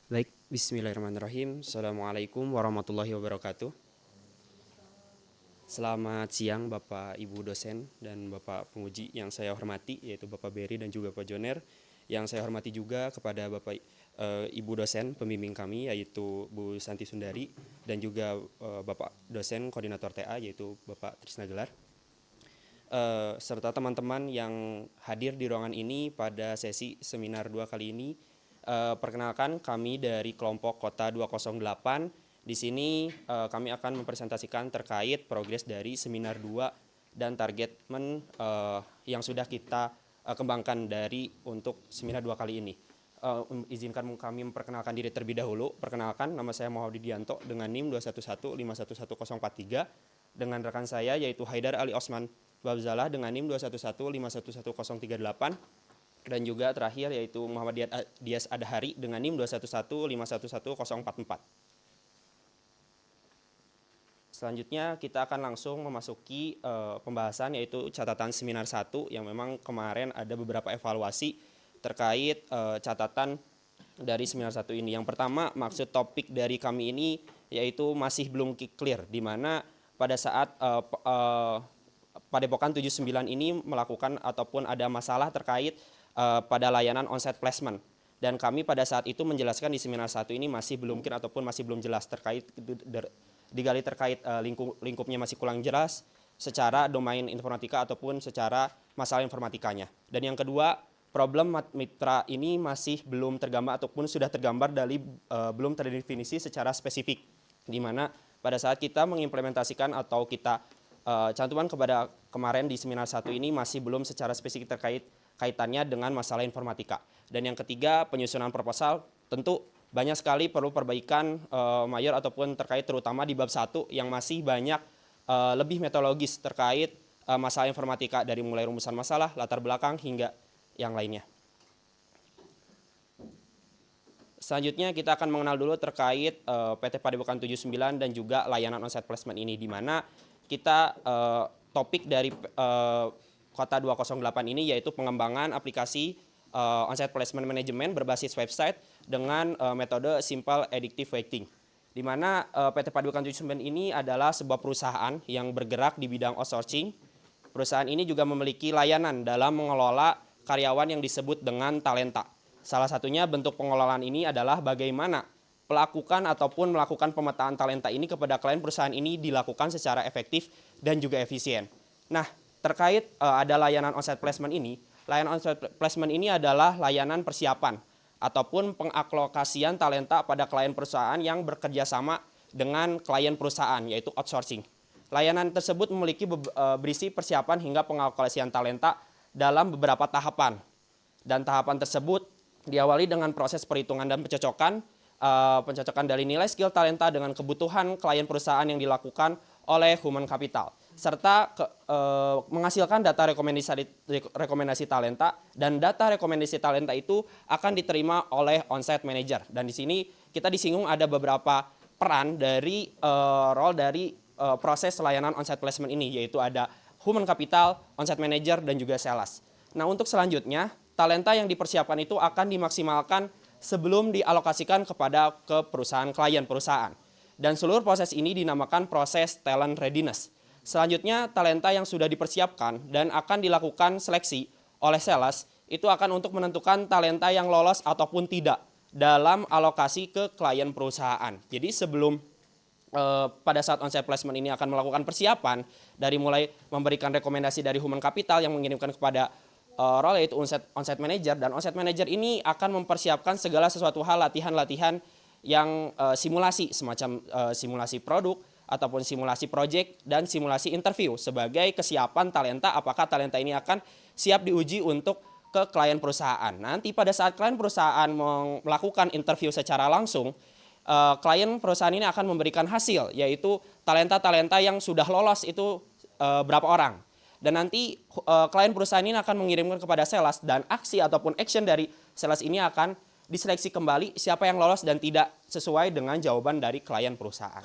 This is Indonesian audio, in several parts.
Baik, bismillahirrahmanirrahim. Assalamualaikum warahmatullahi wabarakatuh. Selamat siang Bapak Ibu dosen dan Bapak penguji yang saya hormati, yaitu Bapak Beri dan juga Pak Joner. Yang saya hormati juga kepada Bapak Ibu dosen pembimbing kami, yaitu Bu Santi Sundari, dan juga Bapak dosen koordinator TA, yaitu Bapak Trisna Gelar. Serta teman-teman yang hadir di ruangan ini pada sesi seminar 2 kali ini. Perkenalkan, kami dari kelompok Kota 208. Di sini kami akan mempresentasikan terkait progres dari seminar 2 dan target yang sudah kita kembangkan untuk seminar 2 kali ini. Izinkan kami memperkenalkan diri terlebih dahulu. Perkenalkan, nama saya Muhammad Didianto dengan NIM 211511043, dengan rekan saya yaitu Haidar Ali Osman Babzalah dengan NIM 211511038, dan juga terakhir yaitu Muhammad Dias Adhari dengan NIM 211511044. Selanjutnya kita akan langsung memasuki pembahasan, yaitu catatan seminar 1, yang memang kemarin ada beberapa evaluasi terkait catatan dari seminar 1 ini. Yang pertama, maksud topik dari kami ini yaitu masih belum clear, di mana pada saat Padepokan 79 ini melakukan ataupun ada masalah terkait pada layanan onsite placement. Dan kami pada saat itu menjelaskan di seminar 1 ini masih belum clear ataupun masih belum jelas terkait digali terkait lingkupnya masih kurang jelas secara domain informatika ataupun secara masalah informatikanya. Dan yang kedua, problem mitra ini masih belum tergambar ataupun sudah tergambar dari belum terdefinisi secara spesifik, di mana pada saat kita mengimplementasikan atau kita cantuman kepada kemarin di seminar 1 ini masih belum secara spesifik terkait kaitannya dengan masalah informatika. Dan yang ketiga, penyusunan proposal tentu banyak sekali perlu perbaikan mayor ataupun terkait terutama di bab 1 yang masih banyak lebih metodologis terkait masalah informatika, dari mulai rumusan masalah, latar belakang, hingga yang lainnya. Selanjutnya kita akan mengenal dulu terkait PT Padepokan 79 dan juga layanan onsite placement ini, di mana kita topik dari Kota 208 ini yaitu pengembangan aplikasi onsite placement management berbasis website dengan metode simple addictive weighting, di mana PT Padepokan 79 ini adalah sebuah perusahaan yang bergerak di bidang outsourcing. Perusahaan ini juga memiliki layanan dalam mengelola karyawan yang disebut dengan talenta. Salah satunya bentuk pengelolaan ini adalah bagaimana melakukan pemetaan talenta ini kepada klien perusahaan ini dilakukan secara efektif dan juga efisien. Nah, terkait ada layanan onsite placement ini, layanan onsite placement ini adalah layanan persiapan ataupun pengalokasian talenta pada klien perusahaan yang bekerja sama dengan klien perusahaan, yaitu outsourcing. Layanan tersebut berisi persiapan hingga pengalokasian talenta dalam beberapa tahapan. Dan tahapan tersebut diawali dengan proses perhitungan dan pencocokan dari nilai skill talenta dengan kebutuhan klien perusahaan yang dilakukan oleh human capital, serta menghasilkan data rekomendasi talenta, dan data rekomendasi talenta itu akan diterima oleh onsite manager. Dan di sini kita disinggung ada beberapa peran dari role dari proses layanan onsite placement ini, yaitu ada human capital, onsite manager, dan juga sales. Nah, untuk selanjutnya, talenta yang dipersiapkan itu akan dimaksimalkan sebelum dialokasikan ke klien perusahaan. Dan seluruh proses ini dinamakan proses talent readiness. Selanjutnya, talenta yang sudah dipersiapkan dan akan dilakukan seleksi oleh sales itu akan untuk menentukan talenta yang lolos ataupun tidak dalam alokasi ke klien perusahaan. Jadi sebelum pada saat onsite placement ini akan melakukan persiapan dari mulai memberikan rekomendasi dari human capital yang mengirimkan kepada role yaitu onsite manager, dan onsite manager ini akan mempersiapkan segala sesuatu hal, latihan-latihan yang simulasi, semacam simulasi produk ataupun simulasi project dan simulasi interview sebagai kesiapan talenta, apakah talenta ini akan siap diuji untuk ke klien perusahaan. Nanti pada saat klien perusahaan melakukan interview secara langsung, klien perusahaan ini akan memberikan hasil, yaitu talenta-talenta yang sudah lolos itu berapa orang. Dan nanti klien perusahaan ini akan mengirimkan kepada sales, dan aksi ataupun action dari sales ini akan diseleksi kembali siapa yang lolos dan tidak sesuai dengan jawaban dari klien perusahaan.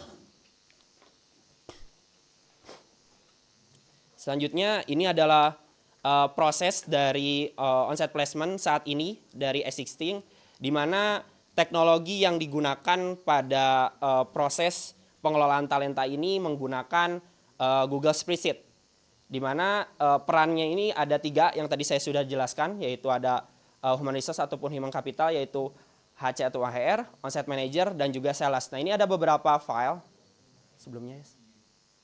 Selanjutnya, ini adalah proses dari onsite placement saat ini dari S16, di mana teknologi yang digunakan pada proses pengelolaan talenta ini menggunakan Google Spreadsheet, di mana perannya ini ada 3 yang tadi saya sudah jelaskan, yaitu ada Human Resource ataupun Human Capital, yaitu HC atau HR, Onsite Manager, dan juga Sales. Nah, ini ada beberapa file sebelumnya,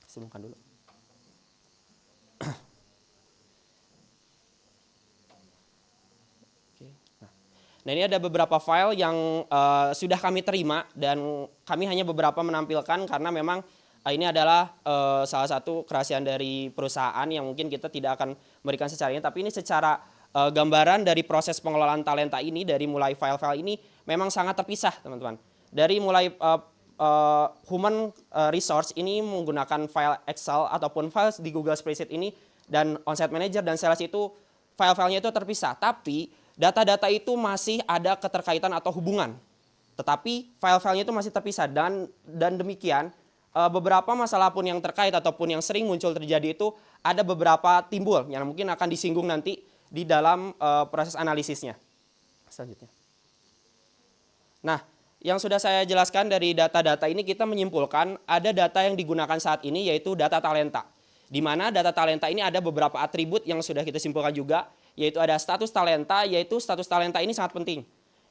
sebelumkan dulu. Nah, ini ada beberapa file yang sudah kami terima dan kami hanya beberapa menampilkan karena memang ini adalah salah satu kerahasiaan dari perusahaan yang mungkin kita tidak akan memberikan secara ini, tapi ini secara gambaran dari proses pengelolaan talenta ini, dari mulai file-file ini memang sangat terpisah, teman-teman. Dari mulai human resource ini menggunakan file Excel ataupun file di Google Spreadsheet ini, dan Onsite Manager dan Sales itu file-filenya itu terpisah, tapi data-data itu masih ada keterkaitan atau hubungan, tetapi file-filenya itu masih terpisah, dan demikian beberapa masalah pun yang terkait ataupun yang sering muncul terjadi itu ada beberapa timbul yang mungkin akan disinggung nanti di dalam proses analisisnya selanjutnya. Nah, yang sudah saya jelaskan dari data-data ini, kita menyimpulkan ada data yang digunakan saat ini, yaitu data talenta, di mana data talenta ini ada beberapa atribut yang sudah kita simpulkan juga, yaitu ada status talenta, yaitu status talenta ini sangat penting,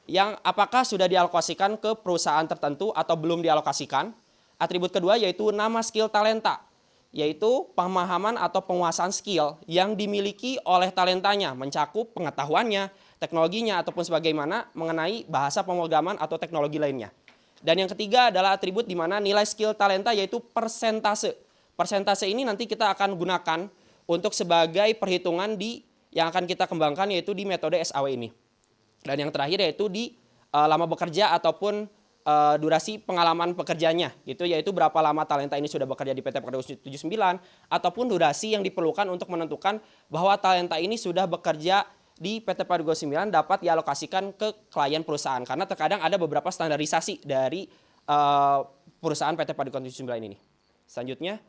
yang apakah sudah dialokasikan ke perusahaan tertentu atau belum dialokasikan. Atribut kedua yaitu nama skill talenta, yaitu pemahaman atau penguasaan skill yang dimiliki oleh talentanya, mencakup pengetahuannya, teknologinya, ataupun sebagaimana mengenai bahasa pemrograman atau teknologi lainnya. Dan yang ketiga adalah atribut di mana nilai skill talenta, yaitu persentase. Persentase ini nanti kita akan gunakan untuk sebagai perhitungan yang akan kita kembangkan, yaitu di metode SAW ini. Dan yang terakhir yaitu di lama bekerja ataupun durasi pengalaman pekerjanya, gitu, yaitu berapa lama talenta ini sudah bekerja di PT Pegadaian 79, ataupun durasi yang diperlukan untuk menentukan bahwa talenta ini sudah bekerja di PT Pegadaian 9 dapat dialokasikan ke klien perusahaan, karena terkadang ada beberapa standarisasi dari perusahaan PT Pegadaian 79 ini. Selanjutnya,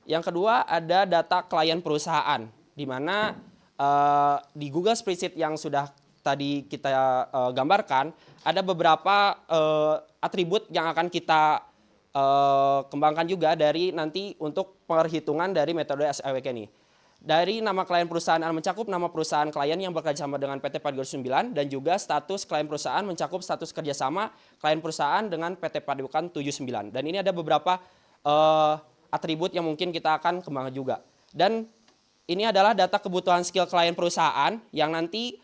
yang kedua ada data klien perusahaan, di mana di Google Spreadsheet yang sudah tadi kita gambarkan, ada beberapa atribut yang akan kita kembangkan juga dari nanti untuk perhitungan dari metode SIWK ini. Dari nama klien perusahaan mencakup nama perusahaan klien yang bekerja sama dengan PT Padepokan 9, dan juga status klien perusahaan mencakup status kerjasama klien perusahaan dengan PT Padepokan 79. Dan ini ada beberapa atribut yang mungkin kita akan kembangkan juga. Dan ini adalah data kebutuhan skill klien perusahaan yang nanti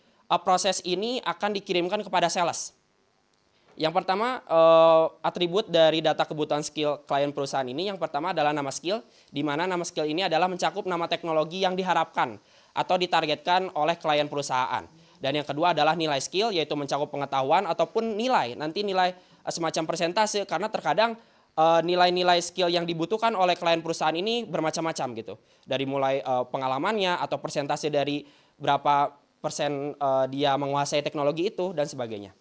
proses ini akan dikirimkan kepada sales. Yang pertama, atribut dari data kebutuhan skill klien perusahaan ini, yang pertama adalah nama skill, di mana nama skill ini adalah mencakup nama teknologi yang diharapkan atau ditargetkan oleh klien perusahaan. Dan yang kedua adalah nilai skill, yaitu mencakup pengetahuan ataupun nilai, nanti nilai semacam persentase, karena terkadang nilai-nilai skill yang dibutuhkan oleh klien perusahaan ini bermacam-macam gitu. Dari mulai pengalamannya atau persentase dari berapa persen dia menguasai teknologi itu dan sebagainya.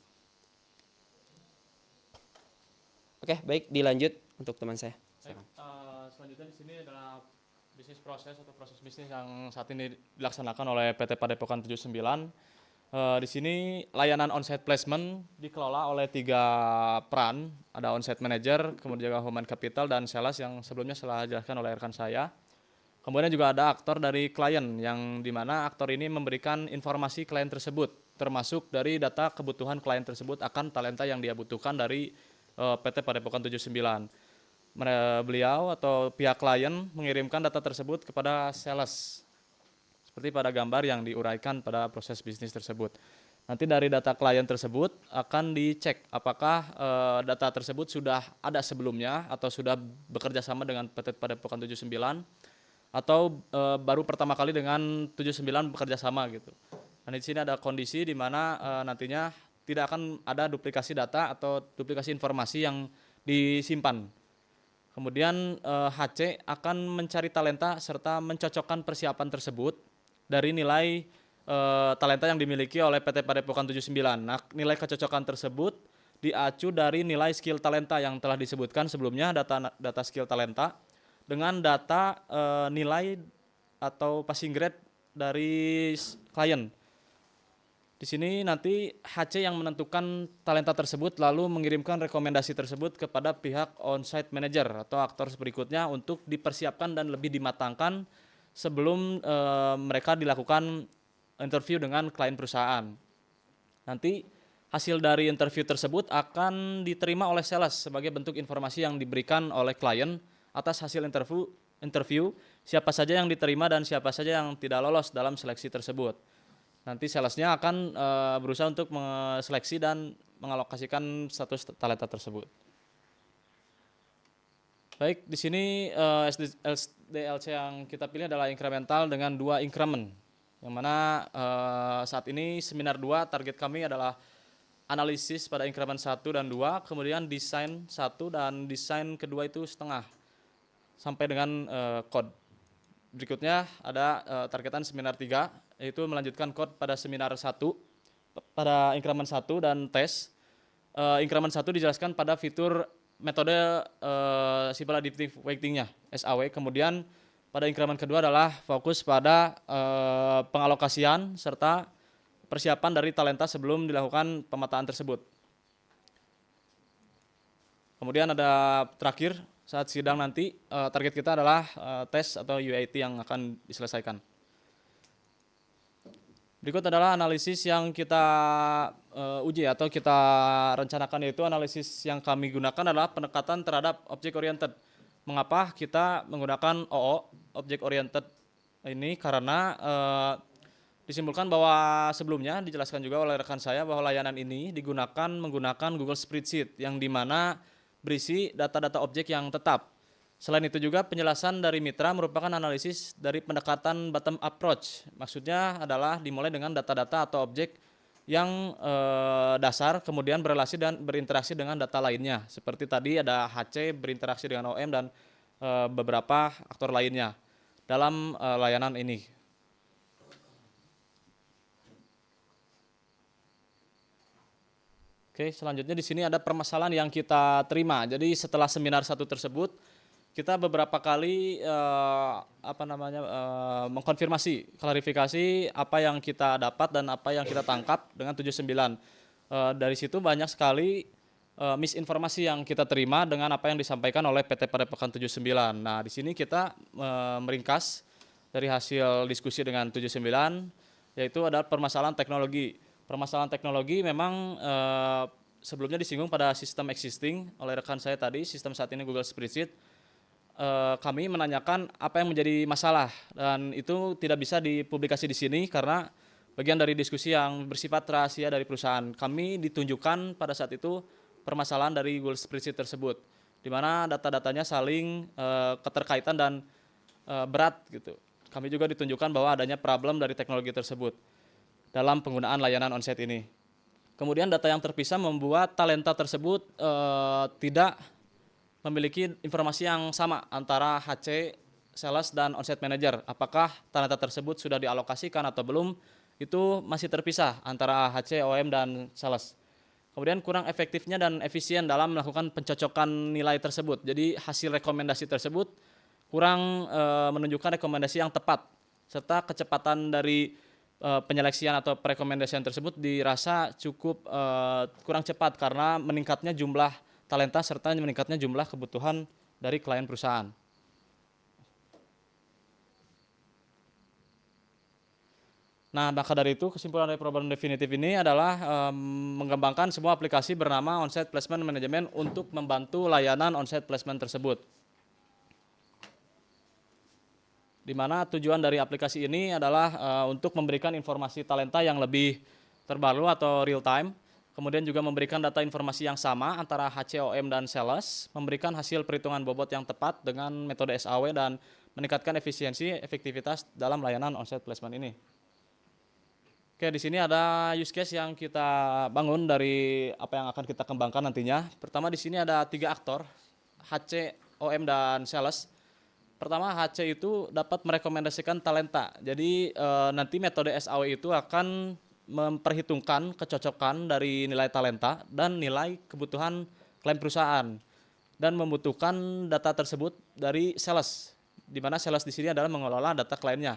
Oke, baik, dilanjut untuk teman saya. Selanjutnya di sini adalah bisnis proses atau proses bisnis yang saat ini dilaksanakan oleh PT Padepokan 79. Di sini layanan onsite placement dikelola oleh 3 peran, ada onsite manager, kemudian juga human capital dan sales yang sebelumnya telah dijelaskan oleh rekan saya. Kemudian juga ada aktor dari klien, yang dimana aktor ini memberikan informasi klien tersebut, termasuk dari data kebutuhan klien tersebut akan talenta yang dia butuhkan dari PT Padepokan 79. Beliau atau pihak klien mengirimkan data tersebut kepada sales, seperti pada gambar yang diuraikan pada proses bisnis tersebut. Nanti dari data klien tersebut akan dicek apakah data tersebut sudah ada sebelumnya atau sudah bekerja sama dengan PT Padepokan 79, atau baru pertama kali dengan 79 bekerja sama gitu. Dan di sini ada kondisi di mana nantinya tidak akan ada duplikasi data atau duplikasi informasi yang disimpan. Kemudian HC akan mencari talenta serta mencocokkan persiapan tersebut dari nilai talenta yang dimiliki oleh PT Padepokan 79. Nah, nilai kecocokan tersebut diacu dari nilai skill talenta yang telah disebutkan sebelumnya, data skill talenta, dengan data nilai atau passing grade dari klien. Di sini nanti HC yang menentukan talenta tersebut lalu mengirimkan rekomendasi tersebut kepada pihak on-site manager atau aktor berikutnya untuk dipersiapkan dan lebih dimatangkan sebelum mereka dilakukan interview dengan klien perusahaan. Nanti hasil dari interview tersebut akan diterima oleh sales sebagai bentuk informasi yang diberikan oleh klien atas hasil interview, siapa saja yang diterima dan siapa saja yang tidak lolos dalam seleksi tersebut. Nanti salesnya akan berusaha untuk menseleksi dan mengalokasikan status talenta tersebut. Baik, di sini SDLC yang kita pilih adalah incremental dengan 2 increment. Yang mana saat ini seminar 2 target kami adalah analisis pada increment 1 dan 2, kemudian desain 1 dan desain kedua itu setengah sampai dengan code. Berikutnya ada targetan seminar 3, yaitu melanjutkan code pada seminar 1, pada increment 1 dan tes. Increment 1 dijelaskan pada fitur metode Simple Additive Weighting-nya, SAW. Kemudian pada increment kedua adalah fokus pada pengalokasian serta persiapan dari talenta sebelum dilakukan pemetaan tersebut. Kemudian ada terakhir, saat sidang nanti target kita adalah tes atau UAT yang akan diselesaikan. Berikut adalah analisis yang kita uji atau kita rencanakan, yaitu analisis yang kami gunakan adalah pendekatan terhadap object oriented. Mengapa kita menggunakan OO, object oriented ini? Karena disimpulkan bahwa sebelumnya dijelaskan juga oleh rekan saya bahwa layanan ini digunakan menggunakan Google Spreadsheet yang dimana berisi data-data objek yang tetap. Selain itu juga penjelasan dari mitra merupakan analisis dari pendekatan bottom approach. Maksudnya adalah dimulai dengan data-data atau objek yang dasar, kemudian berrelasi dan berinteraksi dengan data lainnya. Seperti tadi ada HC berinteraksi dengan OM dan beberapa aktor lainnya dalam layanan ini. Oke, selanjutnya di sini ada permasalahan yang kita terima. Jadi setelah seminar 1 tersebut, kita beberapa kali mengkonfirmasi, klarifikasi apa yang kita dapat dan apa yang kita tangkap dengan 79. Dari situ banyak sekali misinformasi yang kita terima dengan apa yang disampaikan oleh PT Padepokan 79. Nah, di sini kita meringkas dari hasil diskusi dengan 79, yaitu adalah permasalahan teknologi. Permasalahan teknologi memang sebelumnya disinggung pada sistem existing oleh rekan saya tadi, sistem saat ini Google Spreadsheet. Kami menanyakan apa yang menjadi masalah dan itu tidak bisa dipublikasi di sini karena bagian dari diskusi yang bersifat rahasia dari perusahaan. Kami ditunjukkan pada saat itu permasalahan dari Google Spreadsheet tersebut, di mana data-datanya saling keterkaitan dan berat gitu. Kami juga ditunjukkan bahwa adanya problem dari teknologi tersebut dalam penggunaan layanan onsite ini. Kemudian data yang terpisah membuat talenta tersebut tidak memiliki informasi yang sama antara HC, sales, dan onsite manager. Apakah talenta tersebut sudah dialokasikan atau belum, itu masih terpisah antara HC, OM, dan sales. Kemudian kurang efektifnya dan efisien dalam melakukan pencocokan nilai tersebut. Jadi hasil rekomendasi tersebut kurang menunjukkan rekomendasi yang tepat, serta kecepatan dari penyeleksian atau perekomendasian tersebut dirasa cukup kurang cepat karena meningkatnya jumlah talenta serta meningkatnya jumlah kebutuhan dari klien perusahaan. Nah, maka dari itu kesimpulan dari problem definitif ini adalah mengembangkan sebuah aplikasi bernama Onsite Placement Management untuk membantu layanan onsite placement tersebut. Di mana tujuan dari aplikasi ini adalah untuk memberikan informasi talenta yang lebih terbaru atau real time, kemudian juga memberikan data informasi yang sama antara HCOM dan sales, memberikan hasil perhitungan bobot yang tepat dengan metode SAW dan meningkatkan efisiensi efektivitas dalam layanan onsite placement ini. Oke, di sini ada use case yang kita bangun dari apa yang akan kita kembangkan nantinya. Pertama di sini ada 3 aktor, HC, OM, dan sales. Pertama, HC itu dapat merekomendasikan talenta. Jadi nanti metode SAW itu akan memperhitungkan kecocokan dari nilai talenta dan nilai kebutuhan klaim perusahaan dan membutuhkan data tersebut dari sales, di mana sales di sini adalah mengelola data kliennya.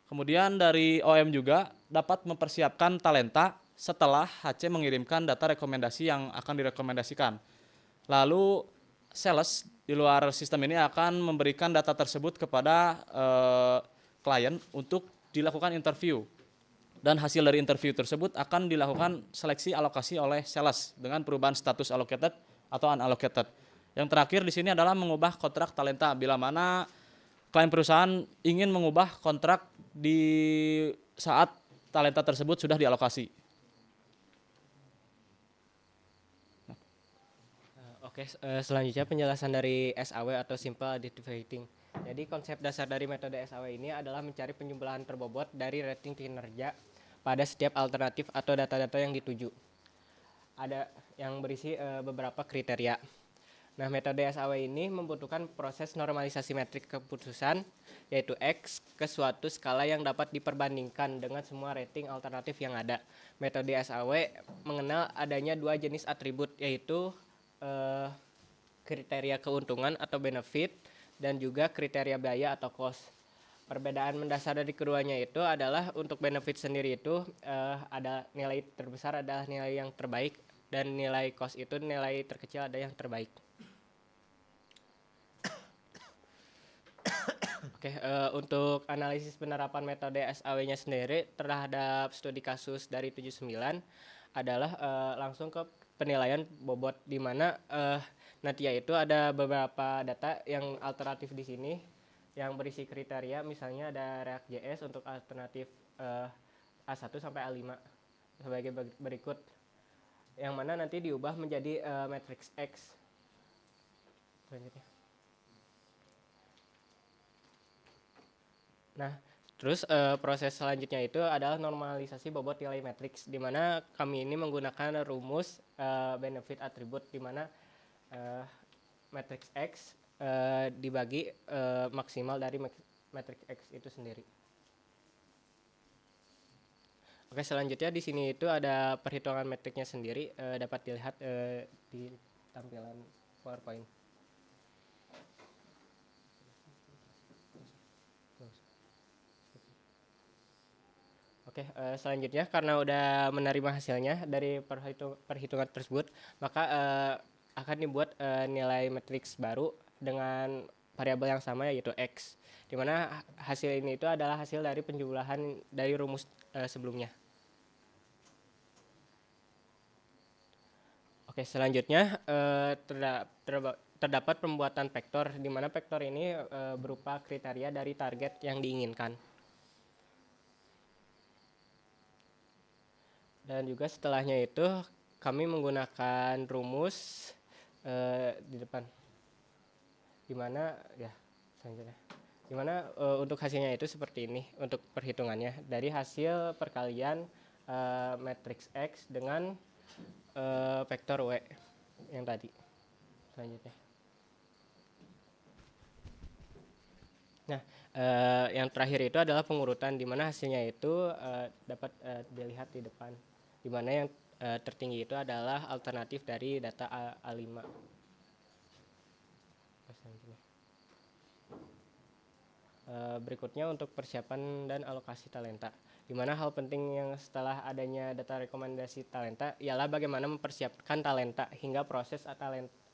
Kemudian dari OM juga dapat mempersiapkan talenta setelah HC mengirimkan data rekomendasi yang akan direkomendasikan. Lalu sales di luar sistem ini akan memberikan data tersebut kepada klien untuk dilakukan interview. Dan hasil dari interview tersebut akan dilakukan seleksi alokasi oleh sales dengan perubahan status allocated atau unallocated. Yang terakhir di sini adalah mengubah kontrak talenta bila mana klien perusahaan ingin mengubah kontrak di saat talenta tersebut sudah dialokasi. Oke, selanjutnya penjelasan dari SAW atau Simple Additive Rating. Jadi konsep dasar dari metode SAW ini adalah mencari penjumlahan terbobot dari rating kinerja pada setiap alternatif atau data-data yang dituju. Ada yang berisi beberapa kriteria. Nah, metode SAW ini membutuhkan proses normalisasi metrik keputusan, yaitu X, ke suatu skala yang dapat diperbandingkan dengan semua rating alternatif yang ada. Metode SAW mengenal adanya dua jenis atribut, yaitu kriteria keuntungan atau benefit dan juga kriteria biaya atau cost. Perbedaan mendasar dari keduanya itu adalah untuk benefit sendiri itu ada nilai terbesar adalah nilai yang terbaik dan nilai cost itu nilai terkecil ada yang terbaik. Oke, untuk analisis penerapan metode SAW-nya sendiri terhadap studi kasus dari 79 adalah langsung ke penilaian bobot, di mana nanti yaitu ada beberapa data yang alternatif di sini yang berisi kriteria, misalnya ada React.js untuk alternatif A1 sampai A5 sebagai berikut, yang mana nanti diubah menjadi matrix X. Selanjutnya. Nah, terus proses selanjutnya itu adalah normalisasi bobot nilai matriks, di mana kami ini menggunakan rumus benefit atribut, di mana matrix X dibagi maksimal dari matrix X itu sendiri. Oke, selanjutnya di sini itu ada perhitungan metriknya sendiri, dapat dilihat di tampilan PowerPoint. Oke, selanjutnya karena udah menerima hasilnya dari perhitungan tersebut, maka akan dibuat nilai matriks baru dengan variabel yang sama, yaitu X, di mana hasil ini itu adalah hasil dari penjumlahan dari rumus sebelumnya. Oke, selanjutnya terdapat pembuatan vektor, di mana vektor ini berupa kriteria dari target yang diinginkan. Dan juga setelahnya itu kami menggunakan rumus di depan, dimana ya selanjutnya, dimana untuk hasilnya itu seperti ini untuk perhitungannya dari hasil perkalian matriks X dengan vektor W yang tadi. Selanjutnya, nah yang terakhir itu adalah pengurutan, dimana hasilnya itu dapat dilihat di depan, dimana yang tertinggi itu adalah alternatif dari data A5. Berikutnya untuk persiapan dan alokasi talenta, di mana hal penting yang setelah adanya data rekomendasi talenta ialah bagaimana mempersiapkan talenta hingga proses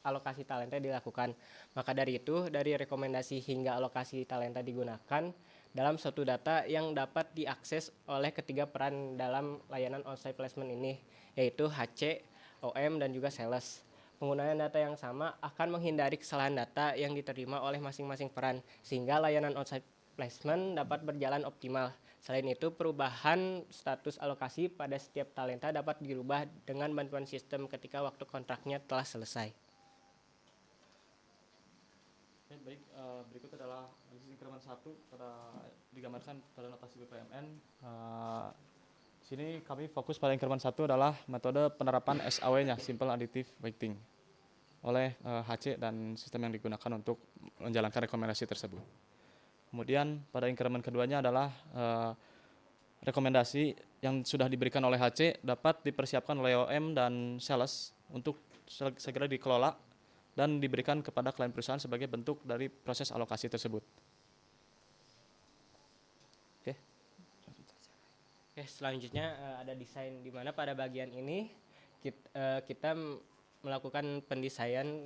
alokasi talenta dilakukan. Maka dari itu, dari rekomendasi hingga alokasi talenta digunakan dalam suatu data yang dapat diakses oleh ketiga peran dalam layanan on-site placement ini, yaitu HC, OM, dan juga sales. Penggunaan data yang sama akan menghindari kesalahan data yang diterima oleh masing-masing peran, sehingga layanan on-site placement dapat berjalan optimal. Selain itu, perubahan status alokasi pada setiap talenta dapat dirubah dengan bantuan sistem ketika waktu kontraknya telah selesai. Baik, berikut adalah analisis increment 1 digambarkan pada notasi BPMN. Di sini kami fokus pada increment 1 adalah metode penerapan SAW-nya, Simple Additive Weighting, oleh HC dan sistem yang digunakan untuk menjalankan rekomendasi tersebut. Kemudian pada increment keduanya adalah rekomendasi yang sudah diberikan oleh HC dapat dipersiapkan oleh OM dan sales untuk segera dikelola dan diberikan kepada klien perusahaan sebagai bentuk dari proses alokasi tersebut. Oke. Oke, Oke, selanjutnya ada desain, di mana pada bagian ini kita melakukan pendesainan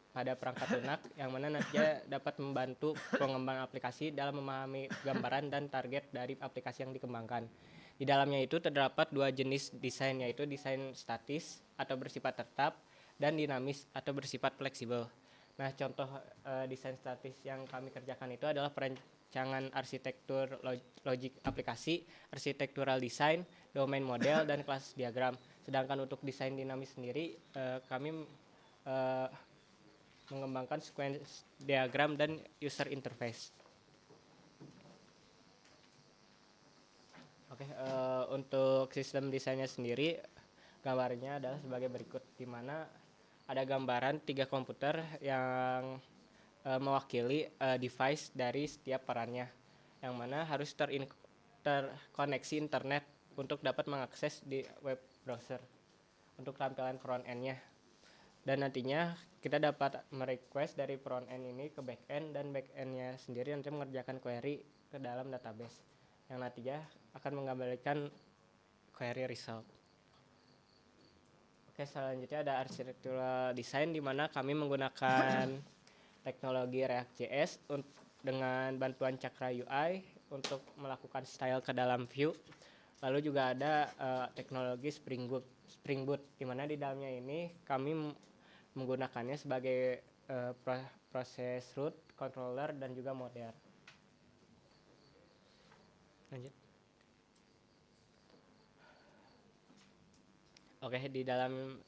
pada perangkat lunak yang mana nantinya dapat membantu pengembang aplikasi dalam memahami gambaran dan target dari aplikasi yang dikembangkan. Di dalamnya itu terdapat dua jenis desain, yaitu desain statis atau bersifat tetap dan dinamis atau bersifat fleksibel. Nah, contoh desain statis yang kami kerjakan itu adalah perancangan arsitektur logik aplikasi, arsitektural design, domain model, dan kelas diagram. Sedangkan untuk desain dinamis sendiri, kami mengembangkan sequence diagram dan user interface. Oke, untuk sistem desainnya sendiri, gambarnya adalah sebagai berikut, di mana ada gambaran 3 komputer yang mewakili device dari setiap perannya, yang mana harus terkoneksi internet untuk dapat mengakses di web browser untuk tampilan front end-nya. Dan nantinya kita dapat merequest dari front end ini ke back end, dan back end-nya sendiri nanti mengerjakan query ke dalam database yang nantinya akan mengembalikan query result. Oke, selanjutnya ada architectural design, di mana kami menggunakan teknologi React.js dengan bantuan Cakra UI untuk melakukan style ke dalam view. Lalu juga ada teknologi Spring Boot, di mana di dalamnya ini kami menggunakannya sebagai proses root, controller, dan juga model. Lanjut. Oke, di dalam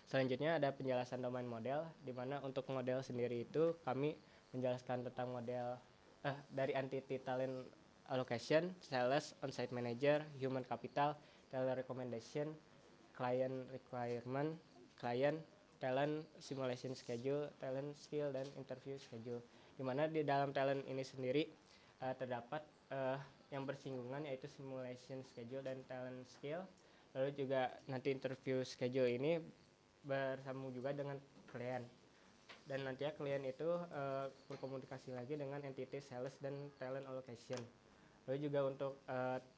selanjutnya ada penjelasan domain model, di mana untuk model sendiri itu kami menjelaskan tentang model dari entity talent allocation, sales, on-site manager, human capital, talent recommendation, client requirement, client, talent simulation schedule, talent skill, dan interview schedule. Di mana di dalam talent ini sendiri terdapat yang bersinggungan, yaitu simulation schedule dan talent skill. Lalu juga nanti interview schedule ini bersambung juga dengan klien, dan nantinya klien itu berkomunikasi lagi dengan entity sales dan talent allocation. Lalu juga untuk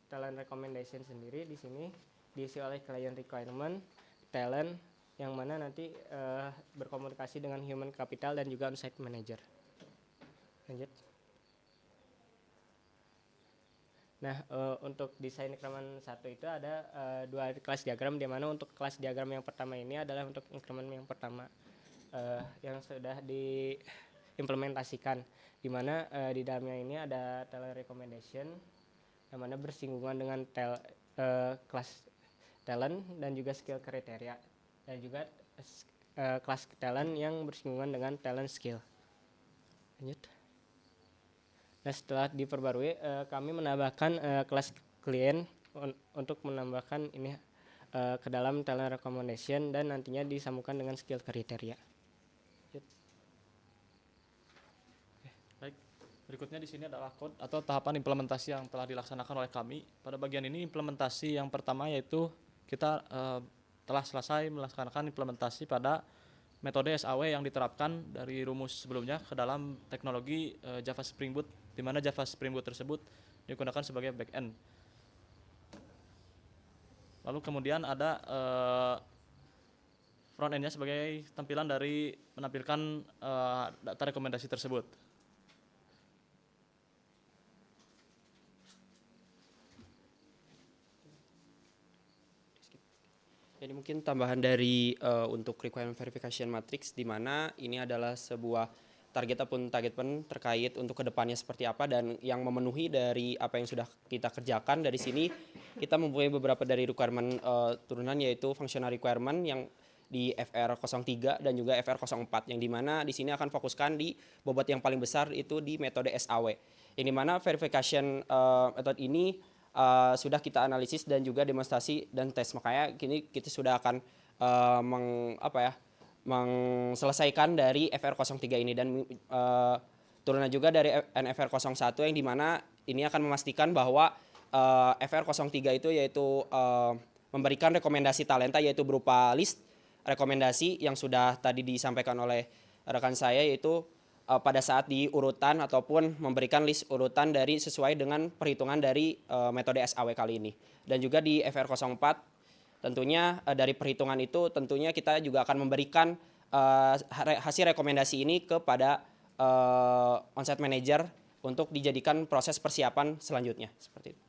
talent recommendation sendiri di sini diisi oleh client requirement, talent, yang mana nanti berkomunikasi dengan human capital dan juga on-site manager. Lanjut. Nah, untuk desain increment 1 itu ada 2 kelas diagram, di mana untuk kelas diagram yang pertama ini adalah untuk increment yang pertama yang sudah diimplementasikan, di mana di dalamnya ini ada talent recommendation yang mana bersinggungan dengan kelas talent dan juga skill kriteria, dan juga kelas talent yang bersinggungan dengan talent skill. Lanjut. Nah, setelah diperbarui, kami menambahkan kelas klien untuk menambahkan ini ke dalam talent recommendation, dan nantinya disambungkan dengan skill kriteria. Baik, berikutnya di sini adalah code atau tahapan implementasi yang telah dilaksanakan oleh kami. Pada bagian ini implementasi yang pertama yaitu kita telah selesai melaksanakan implementasi pada metode SAW yang diterapkan dari rumus sebelumnya ke dalam teknologi Java Spring Boot, di mana Java Spring Boot tersebut digunakan sebagai backend. Lalu kemudian ada front end-nya sebagai tampilan dari menampilkan data rekomendasi tersebut. Jadi mungkin tambahan dari untuk requirement verification matrix, di mana ini adalah sebuah target terkait untuk kedepannya seperti apa, dan yang memenuhi dari apa yang sudah kita kerjakan. Dari sini kita mempunyai beberapa dari requirement turunan, yaitu functional requirement yang di FR03 dan juga FR04, yang dimana di sini akan fokuskan di bobot yang paling besar itu di metode SAW, yang dimana verification method ini sudah kita analisis dan juga demonstrasi dan tes. Makanya kini kita sudah akan selesaikan dari FR03 ini, dan turunan juga dari NFR01, yang dimana ini akan memastikan bahwa FR03 itu yaitu memberikan rekomendasi talenta, yaitu berupa list rekomendasi yang sudah tadi disampaikan oleh rekan saya, yaitu pada saat diurutan ataupun memberikan list urutan dari sesuai dengan perhitungan dari metode SAW kali ini. Dan juga di FR04 tentunya dari perhitungan itu tentunya kita juga akan memberikan hasil rekomendasi ini kepada onsite manager untuk dijadikan proses persiapan selanjutnya seperti itu.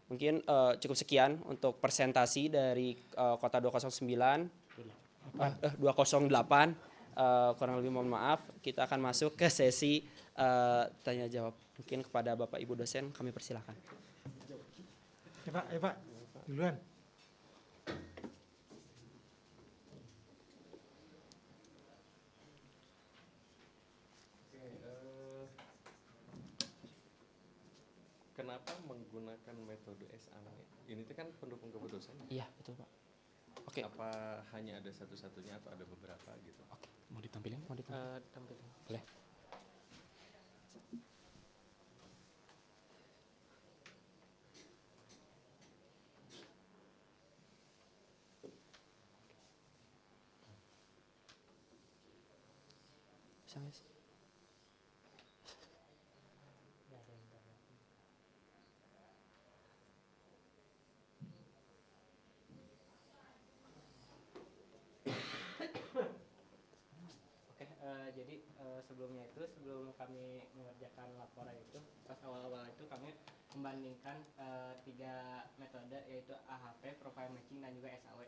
Mungkin cukup sekian untuk presentasi dari Kota 209 208. Kurang lebih mohon maaf. Kita akan masuk ke sesi tanya jawab. Mungkin kepada Bapak Ibu dosen kami persilakan. Pak, duluan. Kenapa menggunakan metode SAW? Ini tuh kan pendukung keputusan. Iya, betul Pak. Oke. Apa hanya ada satu-satunya atau ada beberapa gitu? Oke. Mau ditampilin? Tampilin. Boleh. Bisa nggak sih? Oke, jadi sebelumnya itu sebelum kami mengerjakan laporan itu pas awal-awal itu kami membandingkan 3 metode yaitu AHP, Profile Matching dan juga SAW.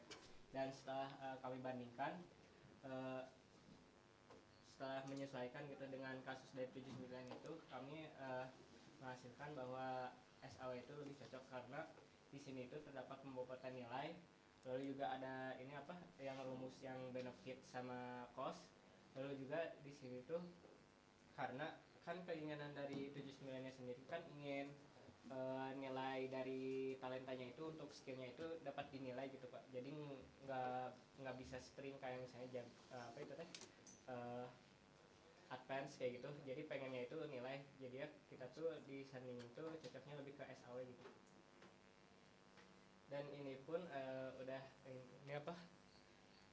Dan setelah kami bandingkan setelah menyesuaikan gitu dengan kasus dari 79 itu kami menghasilkan bahwa SAW itu lebih cocok karena di sini itu terdapat pembobatan nilai, lalu juga ada ini apa yang rumus yang benefit sama cost, lalu juga di sini tuh karena kan keinginan dari 79-nya sendiri kan ingin nilai dari talentanya itu untuk skillnya itu dapat dinilai gitu Pak, jadi nggak bisa string kayak misalnya apa itu teh advance kayak gitu, jadi pengennya itu nilai, jadi ya kita tuh di sanding itu cocoknya lebih ke SAW gitu. Dan ini pun udah ini apa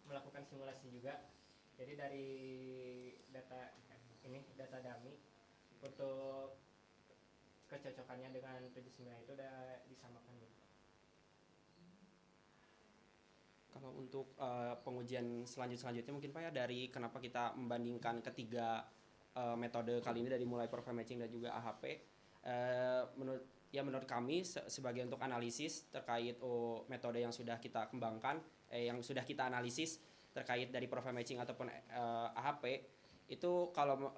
melakukan simulasi juga, jadi dari data ini data dummy untuk kecocokannya dengan 79 itu udah disamakan gitu. Kalau untuk pengujian selanjutnya mungkin Pak ya, dari kenapa kita membandingkan ketiga metode kali ini dari mulai profile matching dan juga AHP, menurut kami sebagai untuk analisis terkait metode yang sudah kita kembangkan, yang sudah kita analisis terkait dari profile matching ataupun AHP itu, kalau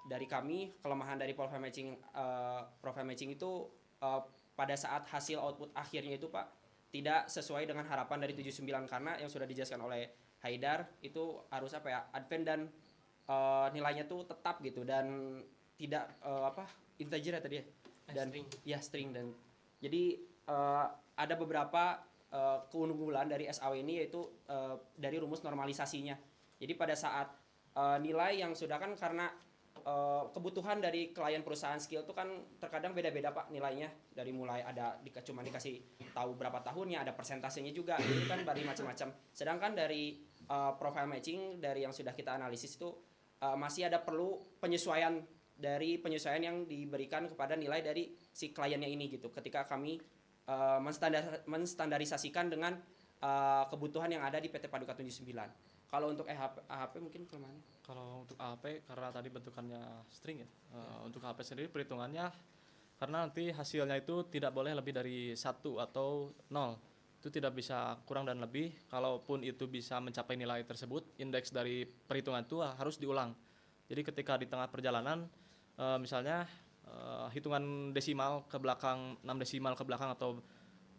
dari kami kelemahan dari profile matching itu pada saat hasil output akhirnya itu Pak tidak sesuai dengan harapan dari 79, karena yang sudah dijelaskan oleh Haidar itu harus apa ya, advance dan nilainya tuh tetap gitu dan tidak integer ya tadi ya, dan String. ya string, dan jadi ada beberapa keunggulan dari SAW ini yaitu dari rumus normalisasinya. Jadi pada saat nilai yang sudah kan karena kebutuhan dari klien perusahaan skill itu kan terkadang beda-beda Pak nilainya, dari mulai ada cuma dikasih tahu berapa tahunnya, ada persentasenya juga, itu kan dari macam-macam. Sedangkan dari profile matching dari yang sudah kita analisis itu masih ada perlu penyesuaian yang diberikan kepada nilai dari si kliennya ini gitu, ketika kami menstandarisasikan dengan kebutuhan yang ada di PT Paduka 79. Kalau untuk AHP mungkin kelemahannya? Kalau untuk AHP karena tadi bentukannya string ya. Untuk AHP sendiri perhitungannya karena nanti hasilnya itu tidak boleh lebih dari 1 atau 0. Itu tidak bisa kurang dan lebih. Kalaupun itu bisa mencapai nilai tersebut, indeks dari perhitungan itu harus diulang. Jadi ketika di tengah perjalanan misalnya hitungan desimal ke belakang, 6 desimal ke belakang atau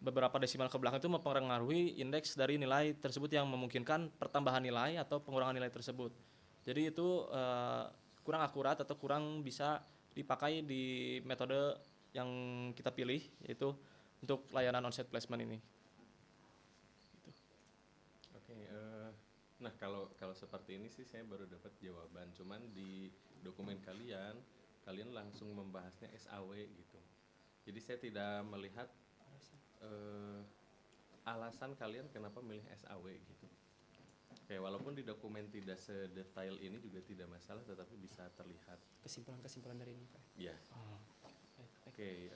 beberapa desimal ke belakang itu mempengaruhi indeks dari nilai tersebut yang memungkinkan pertambahan nilai atau pengurangan nilai tersebut. Jadi itu kurang akurat atau kurang bisa dipakai di metode yang kita pilih, yaitu untuk layanan onsite placement ini. Oke, nah kalau seperti ini sih saya baru dapat jawaban. Cuman di dokumen kalian langsung membahasnya SAW gitu. Jadi saya tidak melihat alasan kalian kenapa milih SAW gitu. Oke, walaupun di dokumen tidak sedetail ini juga tidak masalah, tetapi bisa terlihat. Kesimpulan-kesimpulan dari ini, Pak. Ya. Oke,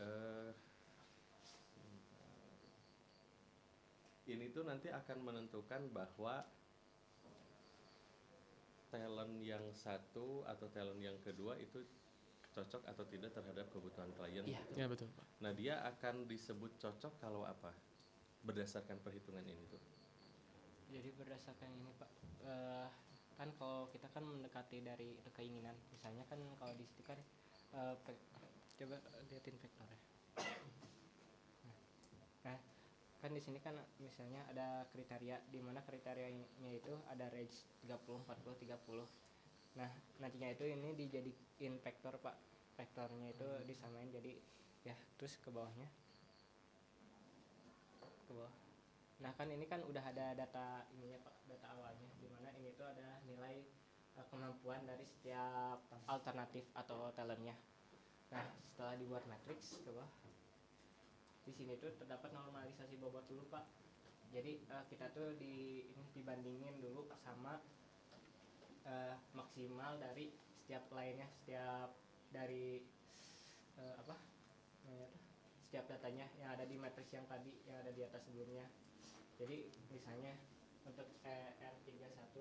ini tuh nanti akan menentukan bahwa talent yang satu atau talent yang kedua itu cocok atau tidak terhadap kebutuhan klien. Iya. gitu. Ya betul Pak. Nah, dia akan disebut cocok kalau apa? Berdasarkan perhitungan ini tuh. Jadi berdasarkan ini Pak, kan kalau kita kan mendekati dari keinginan, misalnya kan kalau di situ kan coba liatin vektornya. Nah, kan di sini kan misalnya ada kriteria, di mana kriterianya itu ada range 30, 40, 30. Nah, nantinya itu ini dijadiin vektor Pak. Vektornya itu disamain jadi ya, terus ke bawahnya. Ke bawah. Nah, kan ini kan udah ada data ininya Pak, data awalnya, di mana ini tuh ada nilai kemampuan dari setiap alternatif atau talentnya. Nah, setelah dibuat matriks ke bawah, di sini tuh terdapat normalisasi bobot dulu Pak. Jadi kita tuh dibandingin dulu sama maksimal dari setiap lainnya, setiap dari apa namanya tuh, setiap datanya yang ada di matriks yang tadi, yang ada di atas sebelumnya. Jadi misalnya untuk R31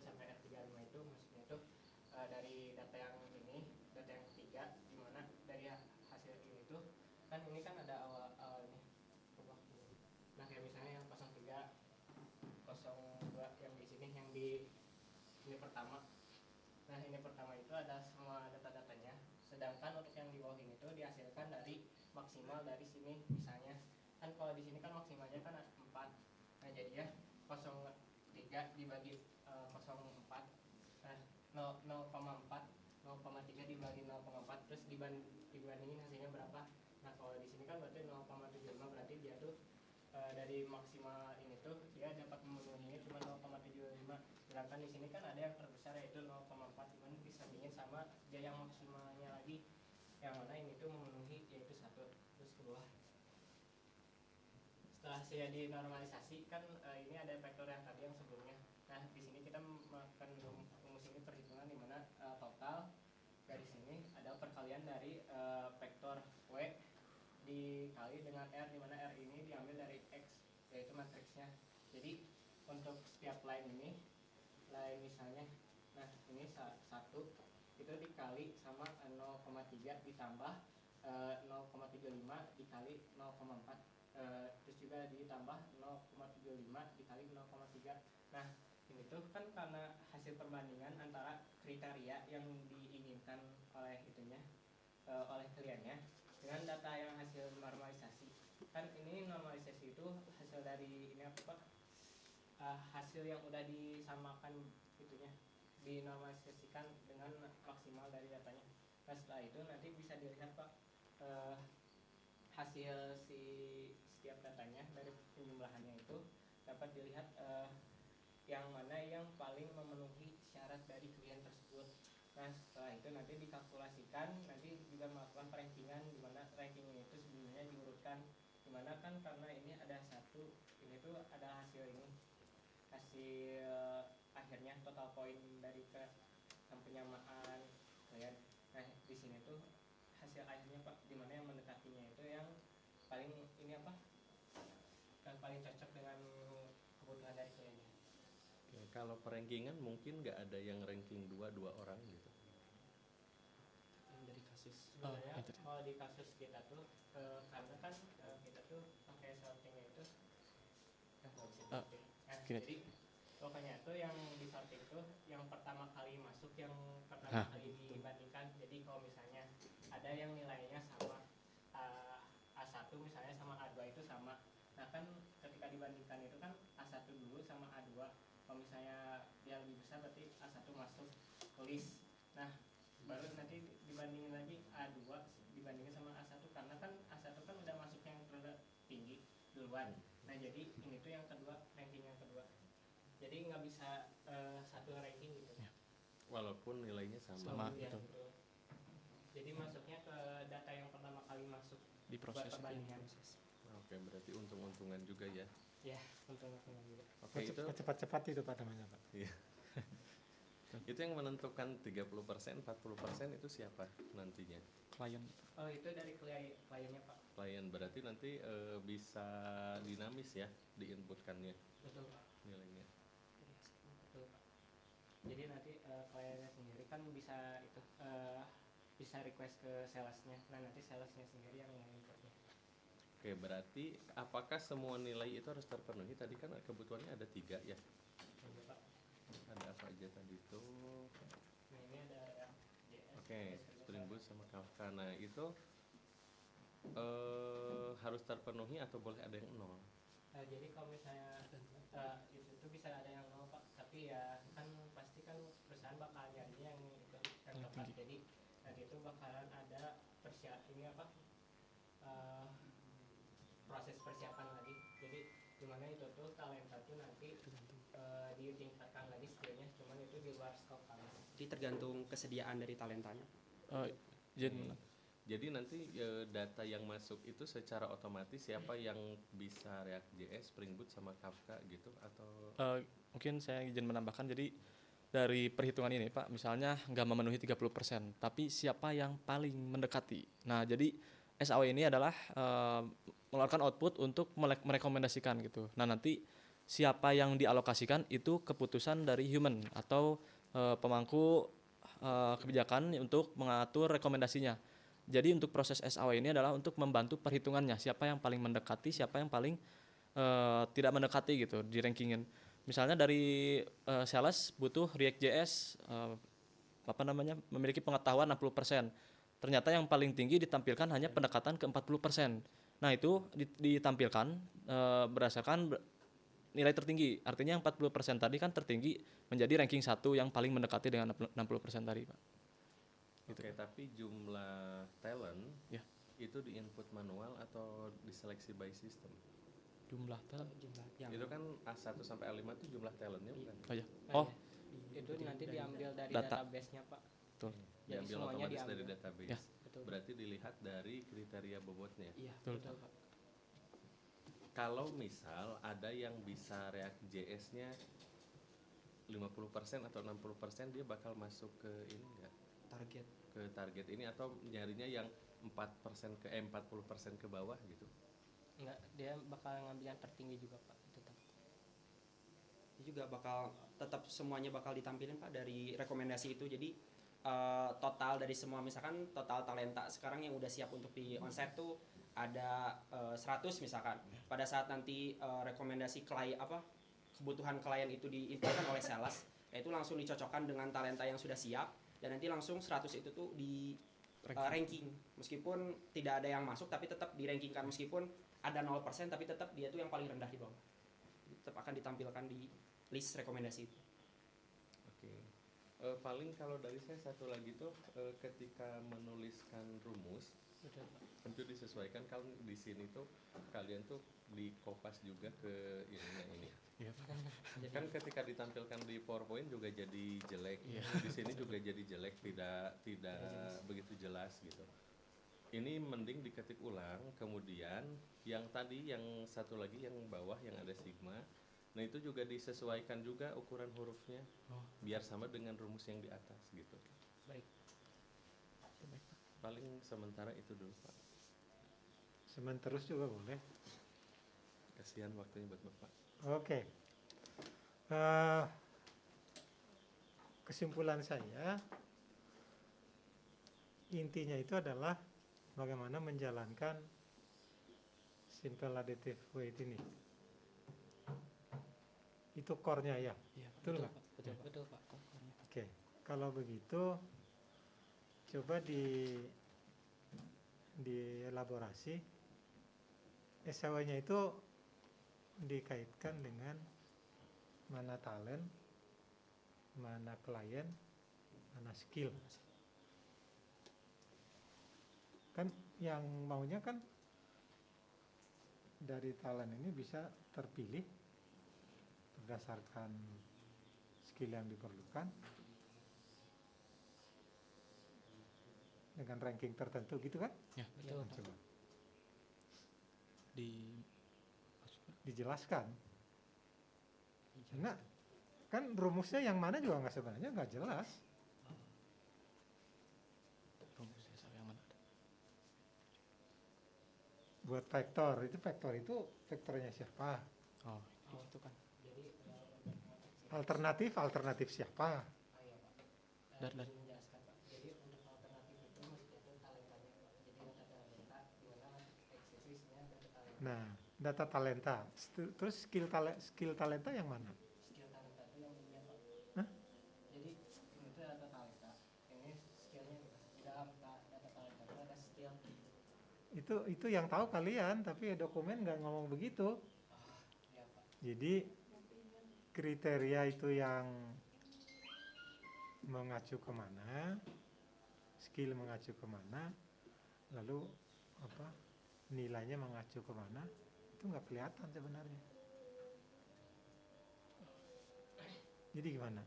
sampai R35 itu maksudnya itu dari data yang ini, data yang ketiga, di mana dari hasil ini tuh kan ini kan ada awalnya. Nah, kayak misalnya yang 03, 02 yang di sini, yang di ini pertama. Nah, ini pertama itu ada semua data-datanya. Sedangkan untuk yang di bawah ini tuh dihasilkan dari maksimal dari sini. Misalnya kan kalau di sini kan maksimalnya kan 4. Nah, jadi ya 03 dibagi 04. Nah, 0,4 0,3 dibagi 0,4 terus dibandingin hasilnya berapa. Nah, kalau di sini kan berarti 0,75, berarti dia tuh dari maksimal ini tuh dia dapat memenuhinya cuma 0,75. Sedangkan di sini kan ada yang terbesar yaitu 0,4, cuman disandingin sama dia yang maksimalnya lagi, yang mana ini tuh memenuhi yaitu 1. Terus ke bawah, setelah saya dinormalisasi kan ini ada vektor yang tadi yang sebelumnya. Nah, di sini kita akan rumus ini perhitungan di mana total dari sini ada perkalian dari vektor W dikali dengan R, di mana R ini diambil dari X, yaitu matriksnya. Jadi untuk setiap line ini, line misalnya, nah ini 1 itu dikali sama 0,3 ditambah 0,35 dikali 0,4, terus juga ditambah 0,75 dikali 0,3. Nah, ini tuh kan karena hasil perbandingan antara kriteria yang diinginkan oleh itunya, oleh kliennya, dengan data yang hasil normalisasi. Kan ini normalisasi itu hasil dari ini apa Pak? Hasil yang udah disamakan itunya, dinormalisasikan dengan maksimal dari datanya. Nah, setelah itu nanti bisa dilihat Pak hasil si setiap datanya dari penjumlahannya itu dapat dilihat yang mana yang paling memenuhi syarat dari klien tersebut. Nah, setelah itu nanti dikalkulasikan, nanti juga melakukan rankingan, di mana rankingnya itu sebelumnya diurutkan, di mana kan karena ini ada satu, ini tuh ada hasil ini, hasil akhirnya total poin dari ke penyamaan klien. Nah, di sini tuh hasil akhirnya Pak, di mana yang mendekatinya itu yang paling ini apa, yang paling cocok dengan kebutuhan dari kliennya. Oke, kalau perankingan mungkin nggak ada yang ranking 2 orang gitu. Dari kasus. Sebenarnya kalau di kasus kita tuh karena kan kita tuh pakai sortingnya itu jadi pokoknya tuh yang di sorting tuh yang pertama kali masuk, yang pertama kali dibandingkan. Jadi kalau misalnya ada yang nilainya sama A1 misalnya sama A2 itu sama, nah kan ketika dibandingkan itu kan A1 dulu sama A2, kalau misalnya dia lebih besar berarti A1 masuk ke list. Nah, baru nanti dibandingin lagi A2 dibandingin sama A1, karena kan A1 kan udah masuk yang tertinggi duluan. Nah, jadi ini tuh yang kedua, ranking yang kedua. Jadi nggak bisa satu ranking gitu. Walaupun nilainya Sama Ya, gitu. betul. Jadi masuknya ke data yang pertama kali masuk Di proses buat perbandingan. Oke, berarti untung-untungan juga ya. Ya, untuk juga. Oke, itu Cepat-cepat itu Pak namanya Pak. iya. Itu yang menentukan 30%, 40% itu siapa nantinya? Klien. Oh, itu dari kliennya Pak. Klien berarti nanti bisa dinamis ya diinputkannya Betul Pak. nilainya. Betul Pak. Jadi nanti kliennya sendiri kan bisa itu bisa request ke salesnya. Nah nanti salesnya sendiri yang inputnya. Oke, berarti apakah semua nilai itu harus terpenuhi? Tadi kan kebutuhannya ada 3 ya. Iya Pak. Ada apa aja tadi itu? Nah ini ada yang JS. Oke, Spring Boot sama Kafka. Nah itu harus terpenuhi atau boleh ada yang nol? Jadi kalau misalnya itu tuh bisa ada yang nol Pak, tapi ya kan pasti kan perusahaan bakal nyarinya yang itu yang tepat. Jadi nanti itu bakalan ada ini apa proses persiapan lagi. Jadi gimana itu tuh talenta tuh nanti ditingkatkan lagi skillnya, cuman itu di luar skop kami. Jadi tergantung kesediaan dari talentanya. Izin Jadi nanti data yang masuk itu secara otomatis siapa yang bisa React.js, Spring Boot sama Kafka gitu atau mungkin saya izin menambahkan, jadi dari perhitungan ini Pak, misalnya nggak memenuhi 30%, tapi siapa yang paling mendekati. Nah, jadi SAW ini adalah mengeluarkan output untuk merekomendasikan gitu. Nah, nanti siapa yang dialokasikan itu keputusan dari human atau pemangku kebijakan untuk mengatur rekomendasinya. Jadi untuk proses SAW ini adalah untuk membantu perhitungannya, siapa yang paling mendekati, siapa yang paling tidak mendekati gitu di rankingin. Misalnya dari sales butuh React.js memiliki pengetahuan 60%. Ternyata yang paling tinggi ditampilkan hanya pendekatan ke 40%. Nah, itu ditampilkan berdasarkan nilai tertinggi. Artinya yang 40% tadi kan tertinggi menjadi ranking 1 yang paling mendekati dengan 60% tadi, Pak. Gitu. Oke, tapi jumlah talent Ya. itu diinput manual atau diseleksi by system? Jumlah talent. Jumlah yang Itu kan A1 sampai A5 itu jumlah talentnya bukan? Oh ya. Nah, Oh, iya. Itu nanti diambil dari Data. database-nya Pak. betul. Jadi Diambil semuanya otomatis dari diambil. database. Ya. Betul. Berarti dilihat dari kriteria bobotnya. iya. Betul. Betul Pak. Kalau misal ada yang bisa React.js-nya 50% atau 60% dia bakal masuk ke ini enggak? Target. Ke target ini atau nyarinya yang 40% ke 40% ke bawah gitu. Enggak, dia bakal ngambil yang tertinggi juga Pak. Tetap. Itu juga bakal tetap semuanya bakal ditampilin Pak dari rekomendasi itu. Jadi total dari semua misalkan total talenta sekarang yang udah siap untuk di onsite tuh ada 100 misalkan. Pada saat nanti rekomendasi klien kebutuhan klien itu diinputkan oleh sales, itu langsung dicocokkan dengan talenta yang sudah siap dan nanti langsung 100 itu tuh di ranking. Meskipun tidak ada yang masuk tapi tetap dirankingkan, meskipun ada 0% tapi tetap dia tuh yang paling rendah di bawah. Tetap akan ditampilkan di list rekomendasi itu. Oke. Paling kalau dari saya satu lagi tuh ketika menuliskan rumus Betul Pak. tentu disesuaikan. Kalau di sini tuh kalian tuh di kopas juga ke ini. Iya. Kan ketika ditampilkan di PowerPoint juga jadi jelek. Di sini juga jadi jelek, tidak begitu jelas gitu. Ini mending diketik ulang, kemudian yang tadi yang satu lagi yang bawah yang ada sigma. Nah, itu juga disesuaikan juga ukuran hurufnya biar sama dengan rumus yang di atas gitu. Baik. Paling sementara itu dulu, Pak. Semen terus juga boleh. Kasihan waktunya buat Bapak. Oke. Kesimpulan saya intinya itu adalah bagaimana menjalankan simple additive weight ini. Itu core-nya ya. Iya, Betul nggak? Betul Pak. Oke. Kalau begitu coba dielaborasi SW-nya itu dikaitkan dengan mana talent, mana klien, mana skill. Kan yang maunya kan dari talent ini bisa terpilih berdasarkan skill yang diperlukan dengan ranking tertentu gitu kan? Ya. Betul. Coba. Di dijelaskan. Karena kan rumusnya yang mana juga nggak, sebenarnya nggak jelas. Rumusnya saya yang mana? Buat vektor itu vektornya siapa? Oh, Itu kan. Alternatif siapa? dari Menjelaskan Pak. Jadi untuk alternatif itu maksudnya itu talentanya Pak. Jadi data talenta di mana eksekusinya data talenta. Nah, data talenta. Terus skill talenta yang mana? Skill talenta itu yang ini Pak. Hah? Jadi itu data talenta. Ini skillnya nih Pak. Di dalam data talenta itu ada skill. Itu yang tahu kalian, tapi dokumen nggak ngomong begitu. Ya Pak. Jadi kriteria itu yang mengacu kemana, skill mengacu kemana, lalu apa nilainya mengacu kemana, itu nggak kelihatan sebenarnya. Jadi gimana?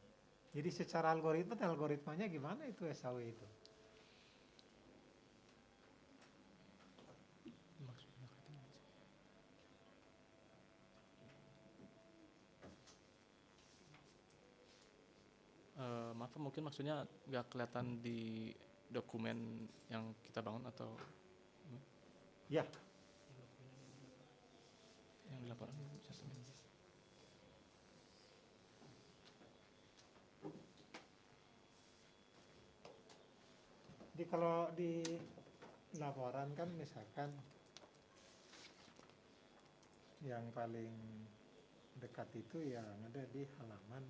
Jadi secara algoritmanya gimana itu SAW itu? Maaf mungkin maksudnya nggak kelihatan di dokumen yang kita bangun atau Ya, yang di laporan. jadi kalau di laporan kan misalkan yang paling dekat itu yang ada di halaman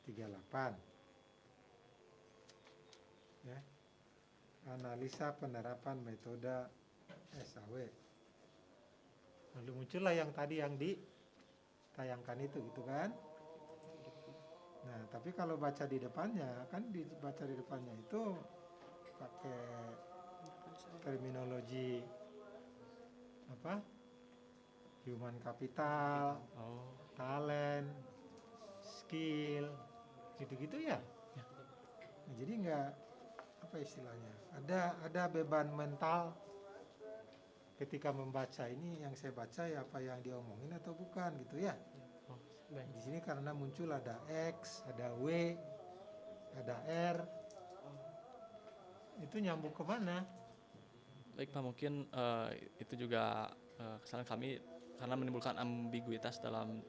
38. Ya. Analisa penerapan metode SAW. Lalu muncullah yang tadi yang ditayangkan itu gitu kan. Nah, tapi kalau baca di depannya kan dibaca di depannya itu pakai terminologi apa? Human capital, Oh, talent, skill, gitu-gitu ya. Nah, jadi nggak apa istilahnya? Ada beban mental ketika membaca ini, yang saya baca ya apa yang diomongin atau bukan gitu ya. Baik. Di sini karena muncul ada X, ada W, ada R, itu nyambung kemana? baik Pak, mungkin itu juga kesalahan kami karena menimbulkan ambiguitas dalam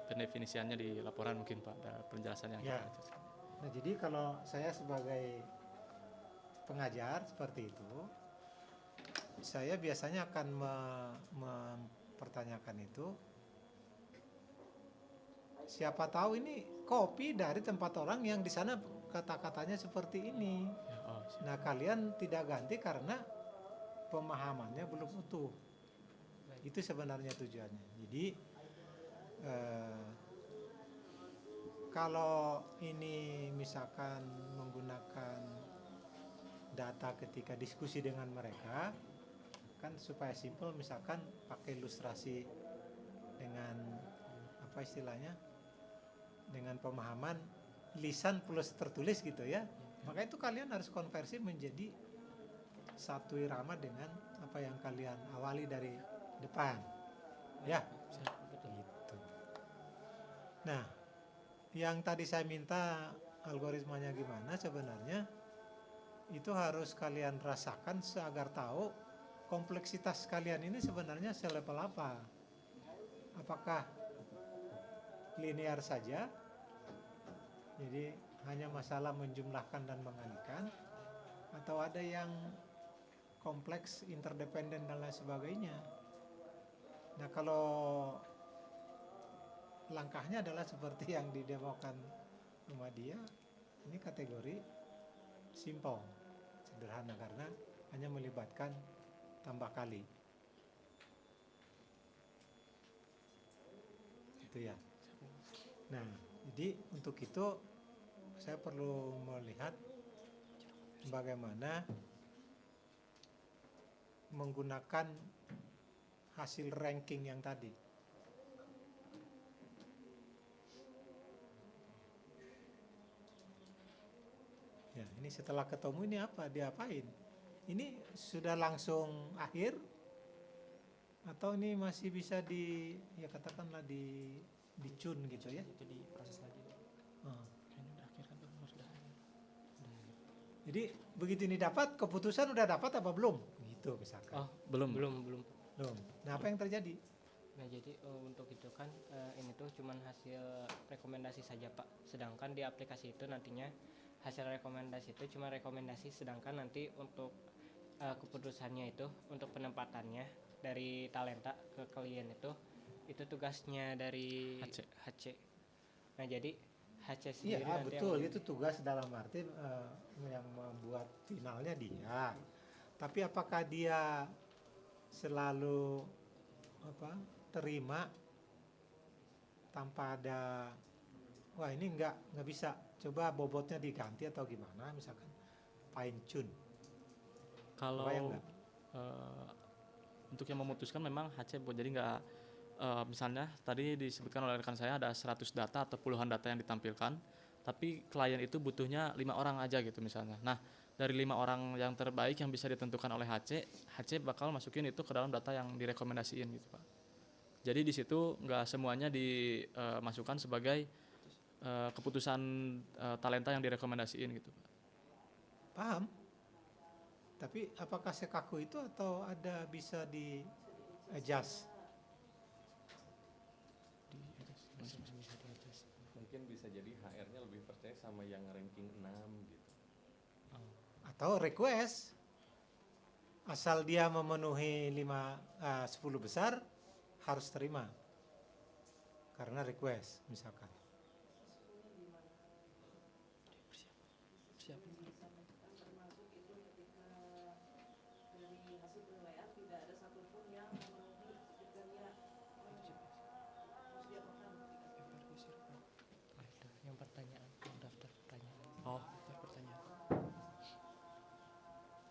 pendefinisiannya di laporan mungkin Pak, dan penjelasan yang Ya. kita jelaskan. Nah, jadi kalau saya sebagai pengajar seperti itu, saya biasanya akan mempertanyakan itu, siapa tahu ini copy dari tempat orang yang di sana kata-katanya seperti ini. Ya, oh, siap. Nah, kalian tidak ganti karena pemahamannya belum utuh. Itu sebenarnya tujuannya. Jadi kalau ini misalkan menggunakan data ketika diskusi dengan mereka, kan supaya simple, misalkan pakai ilustrasi dengan apa istilahnya, dengan pemahaman lisan plus tertulis gitu ya. Maka itu kalian harus konversi menjadi satu irama dengan apa yang kalian awali dari depan, ya. Gitu. Nah, yang tadi saya minta algoritmanya gimana sebenarnya, itu harus kalian rasakan agar tahu kompleksitas kalian ini sebenarnya selevel apa. Apakah linear saja, jadi hanya masalah menjumlahkan dan mengalihkan, atau ada yang kompleks, interdependen dan lain sebagainya. Nah, kalau langkahnya adalah seperti yang didemokan sama dia, ini kategori simple, sederhana, karena hanya melibatkan tambah kali. Itu ya. Nah, jadi untuk itu saya perlu melihat bagaimana menggunakan hasil ranking yang tadi. Ya, ini setelah ketemu ini apa? Diapain? Ini sudah langsung akhir Atau ini masih bisa di, ya katakanlah dicun gitu ya? Itu di proses lagi. Ah. Kayaknya udah akhir kan, udah. Jadi begitu ini dapat, keputusan udah dapat apa belum? Gitu misalkan. Oh, Belum. belum. Belum. Nah, apa yang terjadi? Nah, jadi untuk itu kan ini tuh cuman hasil rekomendasi saja, Pak. Sedangkan di aplikasi itu nantinya hasil rekomendasi itu cuma rekomendasi, sedangkan nanti untuk keputusannya itu untuk penempatannya dari talenta ke klien itu tugasnya dari HC. Nah, jadi HC sendiri Iya, nanti betul. yang Itu tugas dalam arti yang membuat finalnya dia. Tapi apakah dia selalu terima tanpa ada, wah ini nggak bisa, coba bobotnya diganti atau gimana, misalkan fine tune. Kalau Kebayang nggak? untuk yang memutuskan memang HC, jadi nggak misalnya tadi disebutkan oleh rekan saya ada 100 data atau puluhan data yang ditampilkan, tapi klien itu butuhnya 5 orang aja gitu misalnya. Nah, dari 5 orang yang terbaik yang bisa ditentukan oleh HC bakal masukin itu ke dalam data yang direkomendasiin gitu, Pak. Jadi di situ nggak semuanya dimasukkan sebagai keputusan talenta yang direkomendasiin gitu, Pak. Paham? Tapi apakah sekaku itu atau ada bisa di adjust? Mungkin bisa jadi HR-nya lebih percaya sama yang ranking 6 gitu. Atau request, asal dia memenuhi 10 besar harus terima karena request misalkan. yang pertanyaan, yang daftar pertanyaan. Oh, pertanyaan.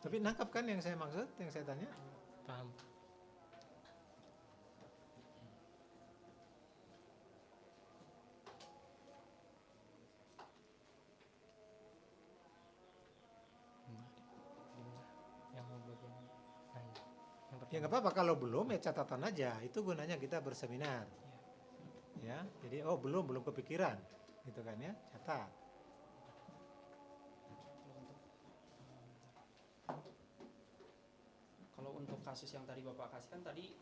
Tapi nangkap kan yang saya maksud, yang saya tanya? Paham. Yang mau bagian nanya. Ya nggak apa-apa, kalau belum ya catatan aja. Itu gunanya kita berseminar. Ya, jadi belum kepikiran, gitu kan ya, catat. Kalau untuk kasus yang tadi Bapak kasih kan tadi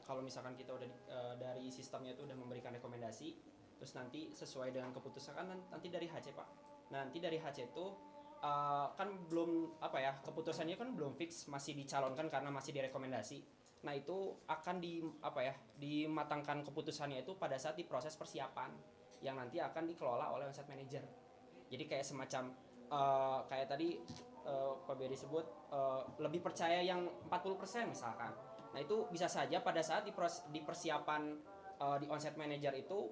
kalau misalkan kita udah dari sistemnya itu udah memberikan rekomendasi, terus nanti sesuai dengan keputusan kan nanti dari HC, Pak. Nah, nanti dari HC itu kan belum keputusannya kan belum fix, masih dicalonkan karena masih direkomendasi. Nah, itu akan dimatangkan keputusannya itu pada saat di proses persiapan yang nanti akan dikelola oleh onsite manager. Jadi kayak semacam kayak tadi Pak Beri sebut lebih percaya yang 40% misalkan. Nah, itu bisa saja pada saat di persiapan di onsite manager itu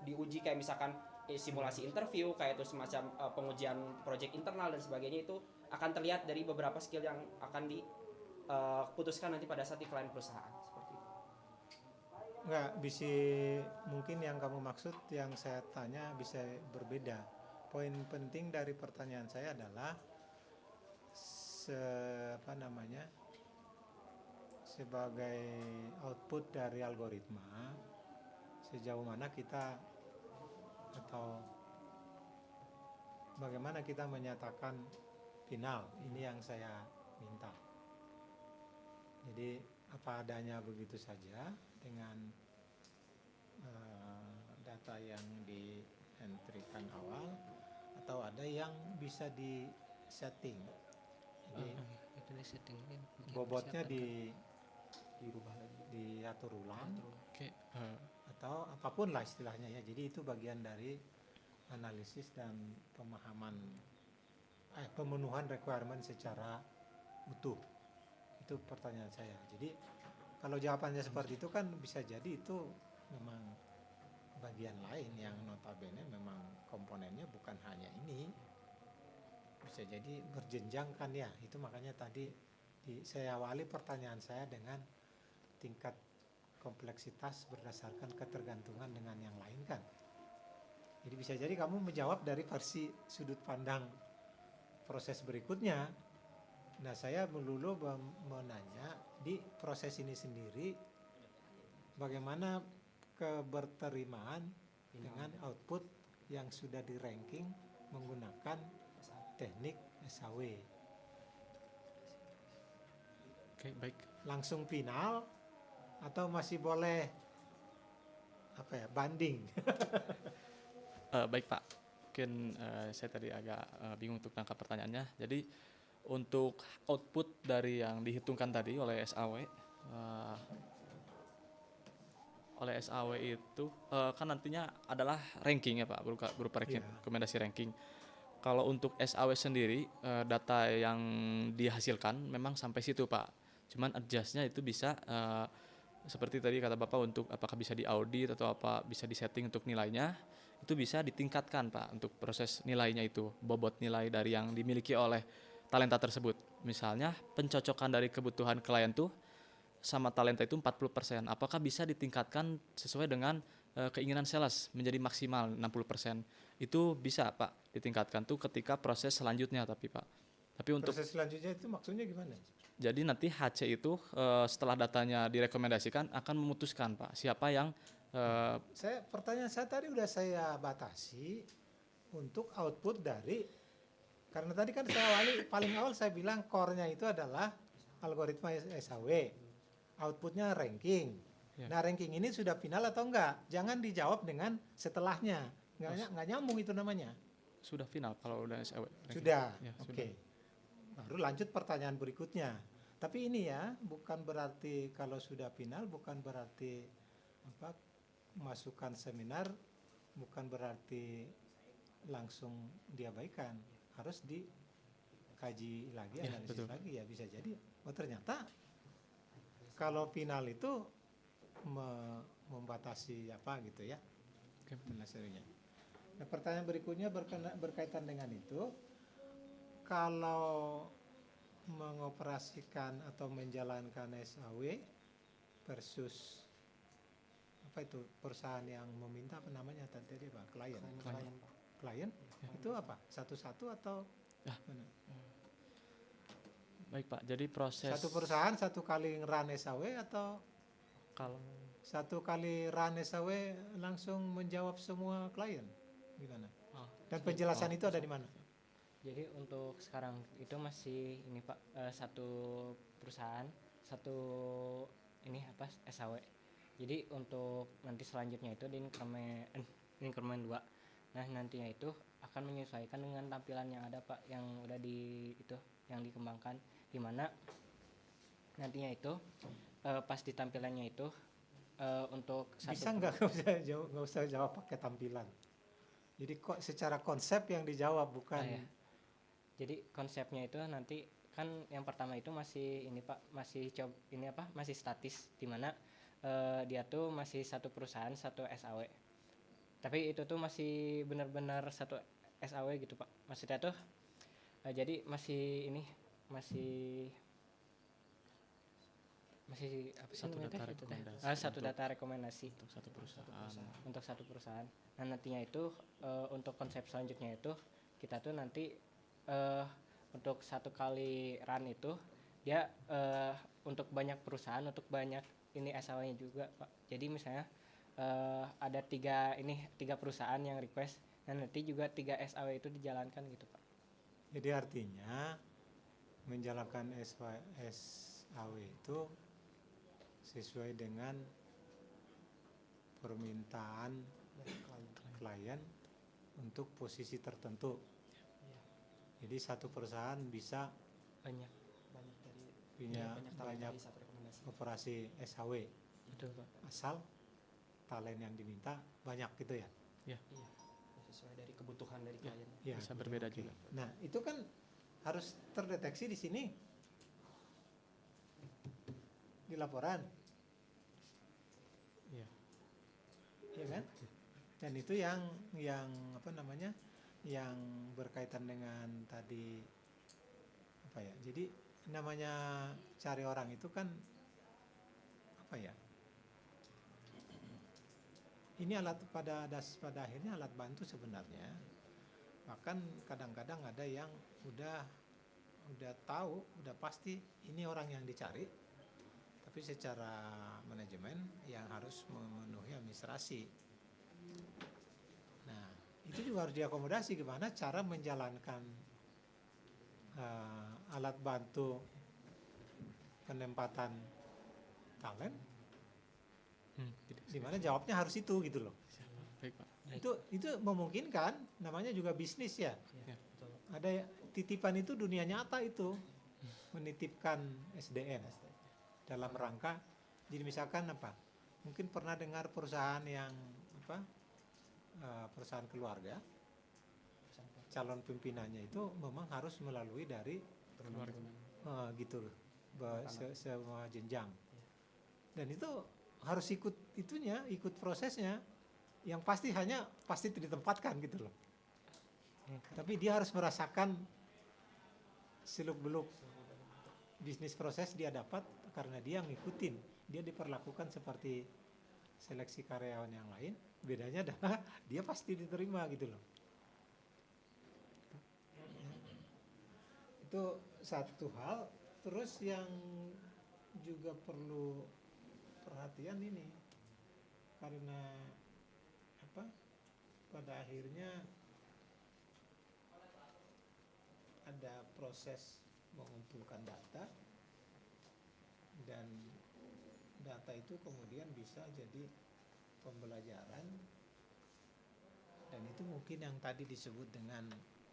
diuji kayak misalkan simulasi interview kayak itu semacam pengujian project internal dan sebagainya, itu akan terlihat dari beberapa skill yang akan diputuskan nanti pada saat di klien perusahaan seperti itu. Enggak, bisa mungkin yang kamu maksud yang saya tanya bisa berbeda. Poin penting dari pertanyaan saya adalah sebagai output dari algoritma, sejauh mana kita atau bagaimana kita menyatakan final, ini yang saya minta. Jadi apa adanya begitu saja dengan data yang di-entrykan awal, atau ada yang bisa di setting. Jadi Itu di setting bobotnya diatur ulang, Oke. atau apapun lah istilahnya ya. Jadi itu bagian dari analisis dan pemenuhan requirement secara utuh. Itu pertanyaan saya. Jadi kalau jawabannya seperti itu kan bisa jadi itu memang bagian lain yang notabene memang komponennya bukan hanya ini, bisa jadi berjenjang kan ya. Itu makanya tadi saya awali pertanyaan saya dengan tingkat kompleksitas berdasarkan ketergantungan dengan yang lain kan. Jadi bisa jadi kamu menjawab dari versi sudut pandang proses berikutnya, Nah, saya melulu menanya di proses ini sendiri bagaimana keberterimaan dengan output yang sudah di ranking menggunakan teknik SAW. Oke, baik. Langsung final atau masih boleh banding? Baik Pak, mungkin saya tadi agak bingung untuk tangkap pertanyaannya. Jadi untuk output dari yang dihitungkan tadi oleh SAW, itu kan nantinya adalah ranking ya Pak, berupa Iya. rekomendasi ranking. Kalau untuk SAW sendiri, data yang dihasilkan memang sampai situ Pak. Cuman adjustnya itu bisa seperti tadi kata Bapak, untuk apakah bisa diaudit atau apa bisa disetting untuk nilainya, itu bisa ditingkatkan Pak untuk proses nilainya itu, bobot nilai dari yang dimiliki oleh talenta tersebut. Misalnya pencocokan dari kebutuhan klien tuh sama talenta itu 40%. Apakah bisa ditingkatkan sesuai dengan keinginan sales menjadi maksimal 60%? Itu bisa Pak ditingkatkan tuh ketika proses selanjutnya tapi Pak. Tapi untuk Proses selanjutnya itu maksudnya gimana? jadi nanti HC itu setelah datanya direkomendasikan akan memutuskan Pak siapa yang Pertanyaan saya tadi udah saya batasi untuk output dari, karena tadi kan paling awal saya bilang core-nya itu adalah algoritma SAW, outputnya ranking. Ya. Nah, ranking ini sudah final atau enggak? Jangan dijawab dengan setelahnya, nggak nyambung itu namanya. sudah final kalau udah SAW. Sudah, Ya, oke. sudah. Baru lanjut pertanyaan berikutnya. Tapi ini ya, bukan berarti kalau sudah final, bukan berarti masukan seminar, bukan berarti langsung diabaikan. Harus dikaji lagi, Ya, analisis betul. lagi ya, bisa jadi. Oh ternyata kalau final itu membatasi apa gitu ya, Oke. penyelesaiannya. Nah, pertanyaan berikutnya berkaitan dengan itu. Kalau mengoperasikan atau menjalankan SAW versus perusahaan yang meminta tadi Pak, klien itu apa, satu-satu atau Ya. mana? Baik Pak, jadi proses Satu perusahaan satu kali run SAW atau kalau satu kali run SAW langsung menjawab semua klien, gimana? Dan penjelasan itu ada di mana? Jadi untuk sekarang itu masih ini Pak, satu perusahaan, satu ini SAW. Jadi untuk nanti selanjutnya itu di increment 2. Nah, nantinya itu akan menyesuaikan dengan tampilan yang ada Pak, yang udah yang dikembangkan, di mana nantinya itu pas di tampilannya itu untuk Bisa nggak usah jawab pakai tampilan. Jadi kok secara konsep yang dijawab bukan. ya. Jadi konsepnya itu nanti kan yang pertama itu masih ini Pak, masih statis, di mana dia tuh masih satu perusahaan, satu SAW. Tapi itu tuh masih benar-benar satu SAW gitu Pak. Maksudnya tuh jadi masih apa sih Satu namanya data teh? Itu teh. rekomendasi Satu untuk- data rekomendasi untuk satu perusahaan. Nah, nantinya itu untuk konsep selanjutnya itu kita tuh nanti untuk satu kali run itu dia untuk banyak perusahaan, untuk banyak ini SAW-nya juga Pak. Jadi misalnya ada tiga perusahaan yang request, dan nanti juga 3 SAW itu dijalankan gitu Pak. Jadi artinya menjalankan SAW itu sesuai dengan permintaan klien untuk posisi tertentu. Jadi satu perusahaan bisa Banyak punya talenta banyak di satu rekomendasi. operasi SAW, betul Pak. asal talent yang diminta banyak gitu ya. Iya, sesuai dari kebutuhan dari klien. Ya, bisa berbeda juga. Nah, itu kan harus terdeteksi di sini di laporan. Iya. Ya kan? Dan itu yang yang berkaitan dengan tadi jadi namanya cari orang itu kan ini alat pada akhirnya alat bantu sebenarnya. Bahkan kadang-kadang ada yang udah udah tahu, udah pasti ini orang yang dicari, tapi secara manajemen yang harus memenuhi administrasi. Nah, itu juga harus diakomodasi gimana cara menjalankan alat bantu penempatan talent, di mana jawabnya harus itu gitu loh. Baik, Pak. Itu memungkinkan, namanya juga bisnis ya. Ya. Ada titipan itu dunia nyata itu, menitipkan SDM dalam rangka. Jadi misalkan apa? Mungkin pernah dengar perusahaan yang apa? Perusahaan keluarga. Calon pimpinannya itu memang harus melalui dari gitu loh, semua jenjang. Dan itu harus ikut itunya, ikut prosesnya. Yang pasti ditempatkan gitu loh. Tapi dia harus merasakan seluk-beluk bisnis proses dia dapat karena dia ngikutin. Dia diperlakukan seperti seleksi karyawan yang lain. Bedanya adalah dia pasti diterima gitu loh. Itu satu hal. Terus yang juga perlu perhatian ini, karena apa? Pada akhirnya ada proses mengumpulkan data, dan data itu kemudian bisa jadi pembelajaran, dan itu mungkin yang tadi disebut dengan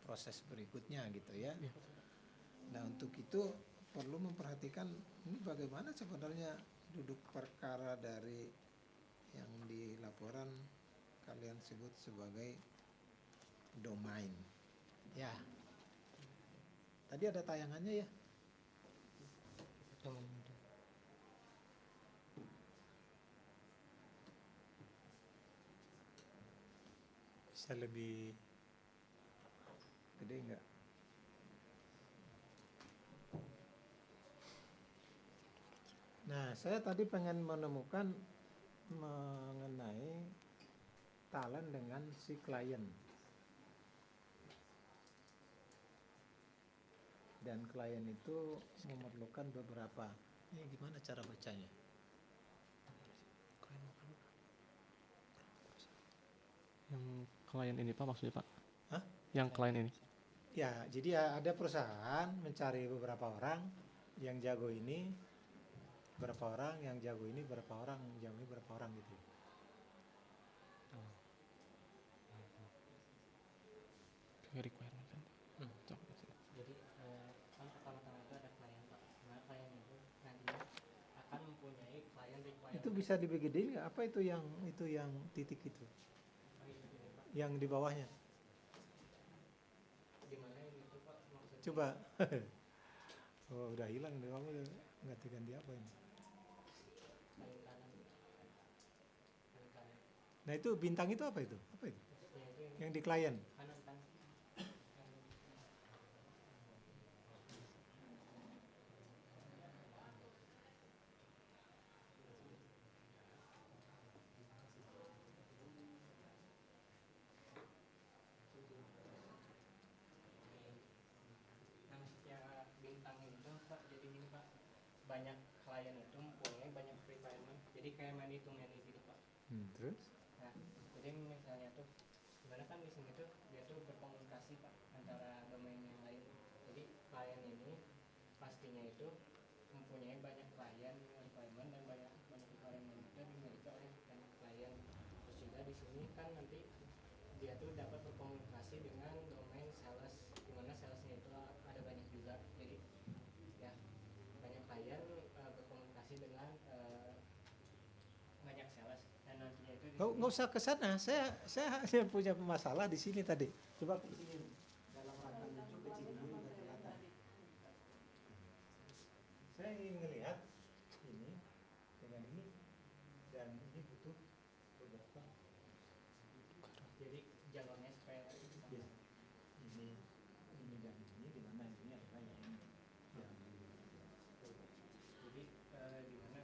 proses berikutnya gitu ya. Nah, untuk itu perlu memperhatikan ini bagaimana sebenarnya duduk perkara dari yang di laporan kalian sebut sebagai domain. Ya. Tadi ada tayangannya ya. Bisa lebih gede enggak? Nah, saya tadi pengen menemukan mengenai talent dengan si klien. Dan klien itu memerlukan beberapa. Ini gimana cara bacanya? Yang klien ini Pak maksudnya Pak? Hah? Yang klien ini? Ya, jadi ada perusahaan mencari beberapa orang yang jago ini, berapa orang yang jago ini, berapa orang yang jago ini, berapa orang gitu. Requirement kan? Jadi kan pertama-tama itu ada klien Pak. Nah klien itu nantinya akan mempunyai klien requirement. Itu bisa dibedain nggak? Apa itu yang titik itu? Yang di bawahnya? Di mana ini tuh Pak maksudnya? Coba. Oh, udah hilang deh, kamu nggak ganti apa ini? Klien kanan. Klien kanan. Nah, itu bintang itu apa itu? Apa itu? Maksudnya itu Yang di klien. kanan kan. Nah, maksudnya bintang itu Pak, jadi gini Pak, banyak klien itu mempunyai banyak requirement, jadi kayak main hitungan gitu Pak. Terus? Nah, jadi misalnya tuh, gimana kan di sini tuh dia tuh berkomunikasi Pak antara domain yang lain. Jadi klien ini pastinya itu mempunyai banyak klien requirement dan banyak requirement itu dimiliki oleh banyak klien. Terus juga di sini kan nanti dia tuh dapat berkomunikasi dengan domain sales, di mana salesnya itu ada banyak juga. Jadi ya banyak klien berkomunikasi dengan banyak sales, dan nantinya itu Nggak usah ke sana. Saya hanya punya masalah di sini tadi. Coba ke sini. Dalam rangka menuju ke sini dulu biar kelihatan. Saya ingin melihat ini dengan ini, dan ini butuh beberapa. jadi jalurnya supaya Yes. Ini dan ini di mana ini adalah yang jadi di mana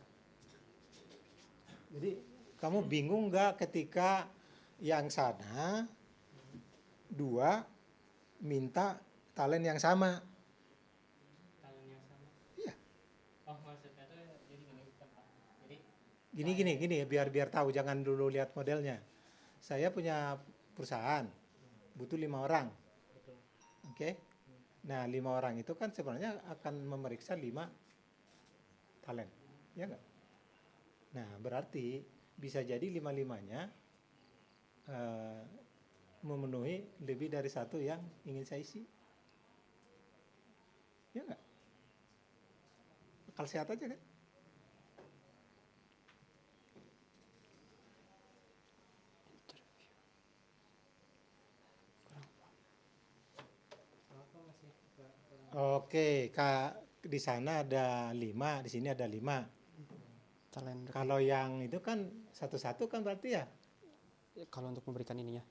Jadi kamu bingung nggak ketika yang sana dua minta talent yang sama? Gini, biar tahu, jangan dulu lihat modelnya. Saya punya perusahaan, butuh 5 orang, oke? Nah, 5 orang itu kan sebenarnya akan memeriksa 5 talent, ya nggak? Nah, berarti bisa jadi 5-5-nya memenuhi lebih dari satu yang ingin saya isi, ya nggak? Akal sehat aja kan? Oke, Kak, di sana ada 5, di sini ada 5. Talent Kalau yang itu kan satu-satu kan berarti ya kalau untuk memberikan ininya.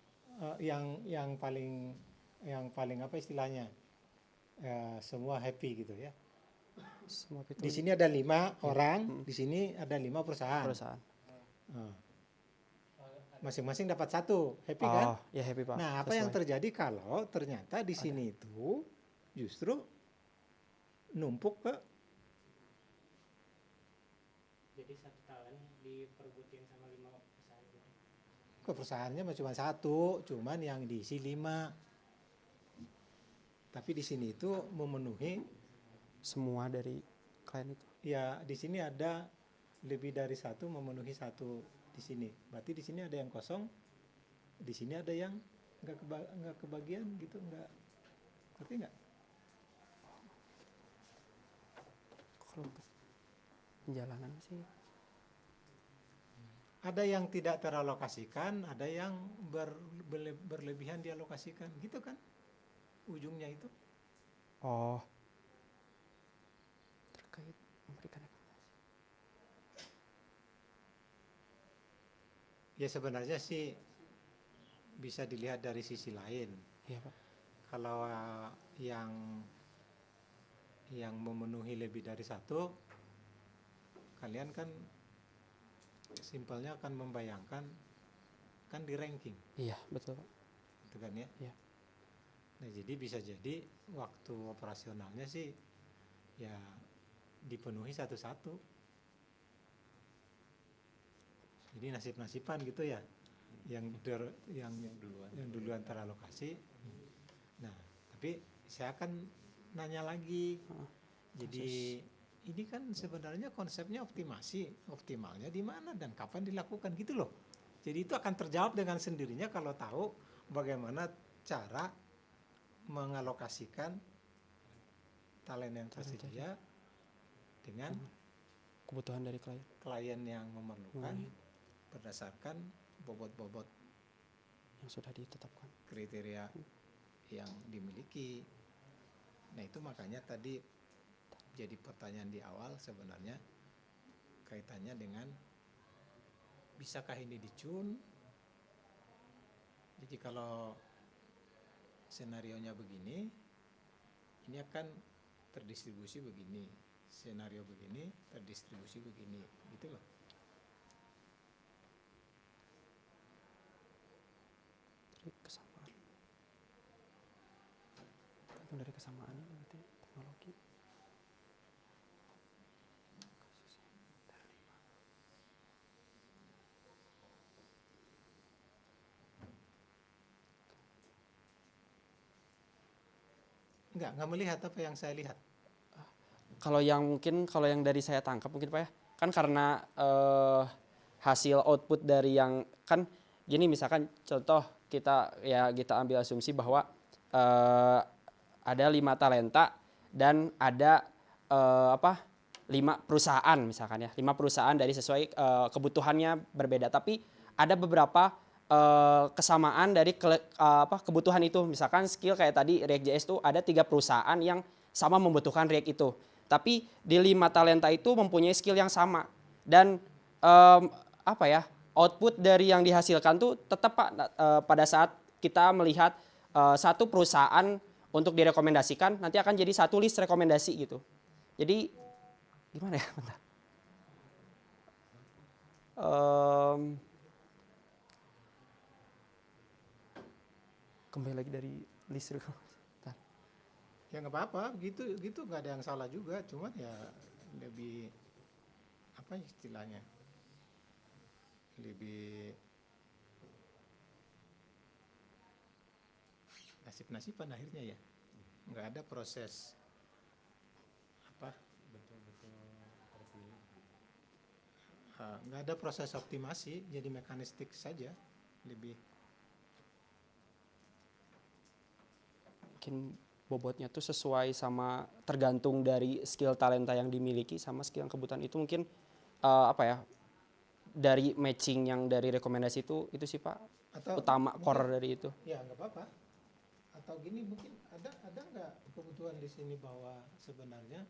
yang paling apa istilahnya? Semua happy gitu ya. Semua Di itu sini ada 5 orang, di sini ada 5 perusahaan. perusahaan. Nah, masing-masing dapat satu, happy kan? Oh, ya happy Pak. Nah, apa yang Sesuai. terjadi kalau ternyata di sini itu justru numpuk Jadi satu talent diperbutin sama 5 perusahaan gitu. ke perusahaannya cuma satu, cuman yang diisi 5. Tapi di sini itu memenuhi, Semua dari klien itu. ya di sini ada lebih dari satu memenuhi satu di sini. Berarti di sini ada yang kosong, di sini ada yang nggak kebagian gitu, nggak, ngerti nggak? Kalau untuk penjalanan sih Ada yang tidak teralokasikan, ada yang berlebihan dialokasikan, gitu kan? Ujungnya itu. oh terkait memberikan rekomendasi. Ya sebenarnya sih bisa dilihat dari sisi lain. Iya Pak. Kalau yang memenuhi lebih dari satu, kalian kan simpelnya akan membayangkan kan di ranking, Iya betul Pak. gitu kan ya. Iya. Nah, jadi bisa jadi waktu operasionalnya sih ya dipenuhi satu-satu. Jadi nasib-nasiban gitu ya, yang duluan teralokasi. Nah, tapi saya akan nanya lagi. Jadi ini kan sebenarnya konsepnya optimalnya di mana dan kapan dilakukan gitu loh. Jadi itu akan terjawab dengan sendirinya kalau tahu bagaimana cara mengalokasikan talent yang tersedia dengan Kebutuhan dari klien. klien yang memerlukan berdasarkan bobot-bobot Yang sudah ditetapkan. kriteria yang dimiliki. Nah, itu makanya tadi jadi pertanyaan di awal sebenarnya kaitannya dengan bisakah ini dicun. Jadi kalau senarionya begini, ini akan terdistribusi begini, senario begini terdistribusi begini, gitu loh. Dari kesamaan. Tergantung dari kesamaannya berarti teknologi. Nggak melihat apa yang saya lihat. Kalau yang dari saya tangkap mungkin Pak ya, kan karena hasil output dari yang kan gini, misalkan contoh kita ambil asumsi bahwa ada 5 talenta dan ada 5 perusahaan misalkan ya, 5 perusahaan dari sesuai kebutuhannya berbeda, tapi ada beberapa kesamaan dari kebutuhan itu. Misalkan skill kayak tadi React.js itu ada 3 perusahaan yang sama membutuhkan React itu. Tapi di 5 talenta itu mempunyai skill yang sama. Dan output dari yang dihasilkan tuh tetap Pak pada saat kita melihat satu perusahaan untuk direkomendasikan nanti akan jadi satu list rekomendasi gitu. Jadi gimana ya? Bentar. Kembali lagi dari list rekomendasi. Ya nggak apa-apa, gitu nggak ada yang salah juga, cuman ya lebih apa istilahnya, lebih nasib-nasiban akhirnya ya. Nggak ada proses apa? Nggak ada proses optimasi, jadi mekanistik saja lebih. Mungkin bobotnya tuh sesuai sama tergantung dari skill talenta yang dimiliki sama skill yang kebutuhan itu mungkin apa ya dari matching yang dari rekomendasi itu sih Pak Atau utama mungkin- core dari itu. Ya nggak apa-apa. Atau gini mungkin ada nggak kebutuhan di sini bahwa sebenarnya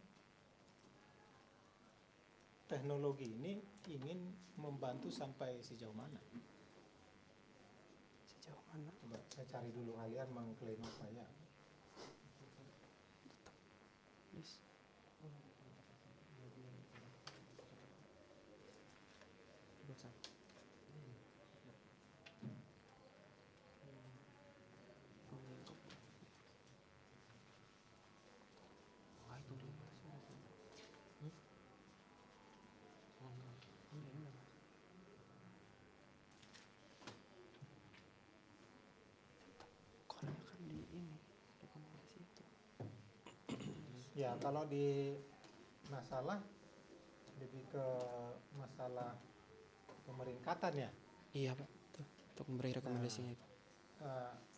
teknologi ini ingin membantu sampai sejauh mana? Sejauh mana? Coba saya cari dulu, kalian mengklaim apa ya? Ya kalau di masalah lebih ke masalah pemeringkatan ya. Iya Pak, tuh, untuk memberi rekomendasinya itu.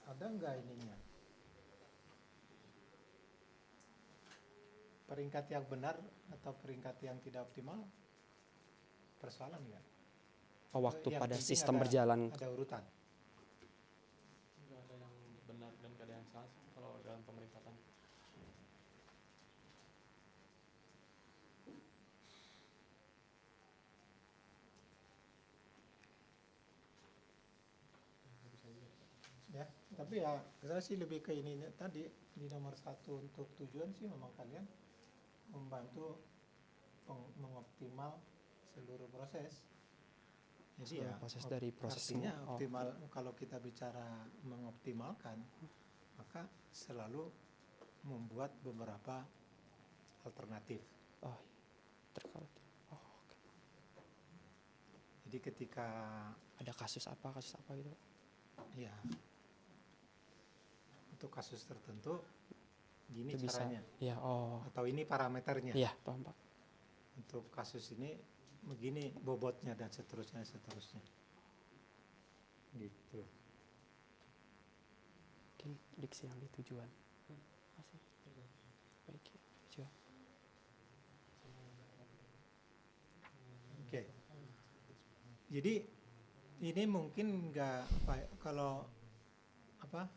Ada nggak ininya? Peringkat yang benar atau peringkat yang tidak optimal? Persoalan nggak? Oh, waktu Yang pada penting sistem ada- berjalan. Ada urutan. Nggak ada yang benar dan nggak ada yang salah sih kalau dalam pemeringkatan. Ya, tapi ya saya sih lebih ke ini tadi di nomor 1 untuk tujuan sih memang kalian membantu mengoptimal seluruh proses. Jadi Seluruh ya proses dari proses artinya semua. Oh. optimal kalau kita bicara mengoptimalkan maka selalu membuat beberapa alternatif. Oh, terkait. Oh, oke. Jadi ketika Ada kasus apa gitu. ya untuk kasus tertentu gini Itu bisa. caranya Iya, oh. atau ini parameternya. Iya, paham Pak. Untuk kasus ini begini bobotnya dan seterusnya gitu. Mungkin diksi yang di tujuan. Masih. Baik, ya. Tujuan. Oke. Jadi ini mungkin nggak kalau apa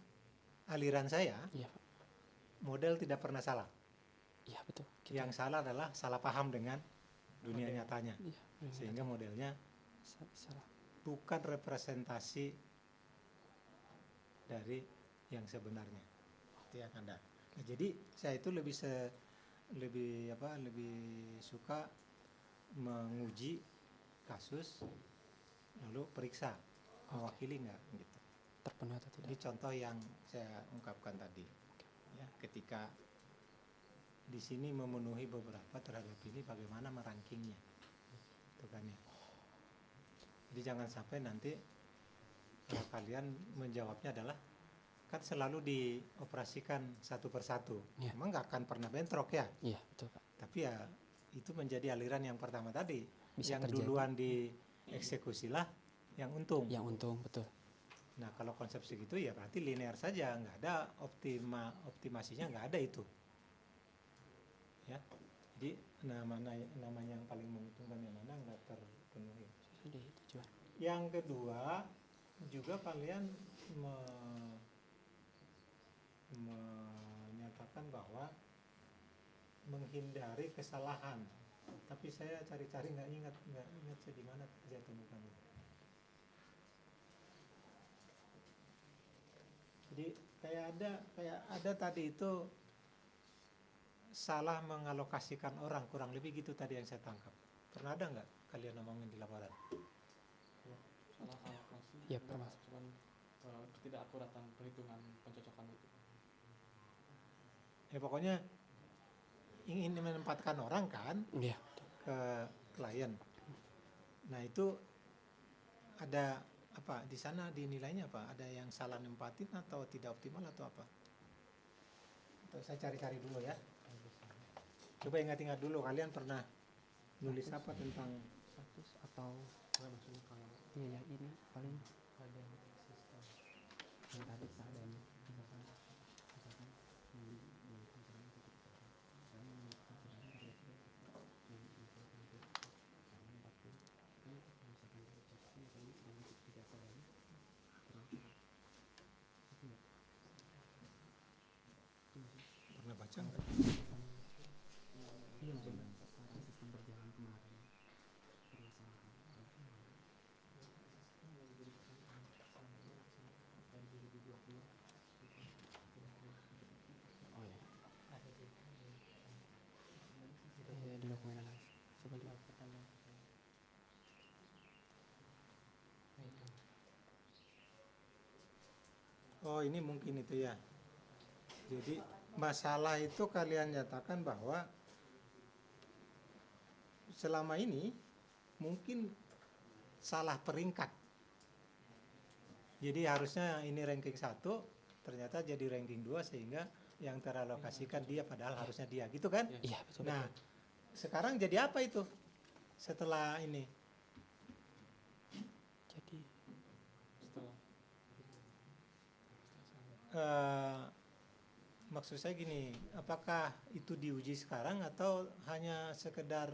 aliran saya Iya, Pak. model tidak pernah salah. Iya, betul. Yang salah adalah salah paham dengan dunia nyatanya, Iya, sehingga modelnya salah. bukan representasi dari yang sebenarnya. Itu yang ada. Nah, jadi saya itu lebih suka menguji kasus lalu periksa mewakili nggak gitu. Terpenuhi atau Ini tidak? contoh yang saya ungkapkan tadi. Ya, ketika di sini memenuhi beberapa terhadap ini bagaimana merankingnya, itu kan ya. Jadi jangan sampai nanti ya, kalian menjawabnya adalah kan selalu dioperasikan satu persatu. Ya. Emang nggak akan pernah bentrok ya. Iya, betul Pak. Tapi ya itu menjadi aliran yang pertama tadi. Bisa yang terjadi. duluan dieksekusilah yang untung. Yang untung, betul. Nah kalau konsep segitu ya berarti linear saja, nggak ada optimasinya, nggak ada itu. Ya, jadi namanya yang paling menguntungkan yang mana nggak terpenuhi. Di tujuan. Yang kedua juga kalian menyatakan bahwa menghindari kesalahan. Tapi saya cari-cari nggak ingat saya di mana saya temukan itu. Jadi kayak ada tadi itu salah mengalokasikan orang, kurang lebih gitu tadi yang saya tangkap. Pernah ada nggak kalian ngomongin di laporan? Salah alokasi. Iya, pernah. Cuman ketidakakuratan perhitungan pencocokan itu. Ya pokoknya ingin menempatkan orang kan Iya. ke klien. Nah itu ada apa di sana dinilainya apa? Ada yang salah nempatin atau tidak optimal atau apa? Atau saya cari-cari dulu ya. Coba ingat-ingat dulu, kalian pernah nulis apa tentang atau iya ya ini paling ada sistem yang tadi seadanya misalkan pernah baca nggak? di dokumen analis coba lihat Oh ini mungkin itu ya. Jadi masalah itu kalian nyatakan bahwa selama ini mungkin salah peringkat. Jadi harusnya ini ranking 1, ternyata jadi ranking 2 sehingga yang teralokasikan dia padahal harusnya dia, gitu kan? iya betul Nah, sekarang jadi apa itu setelah ini? jadi Maksud saya gini, apakah itu diuji sekarang atau hanya sekedar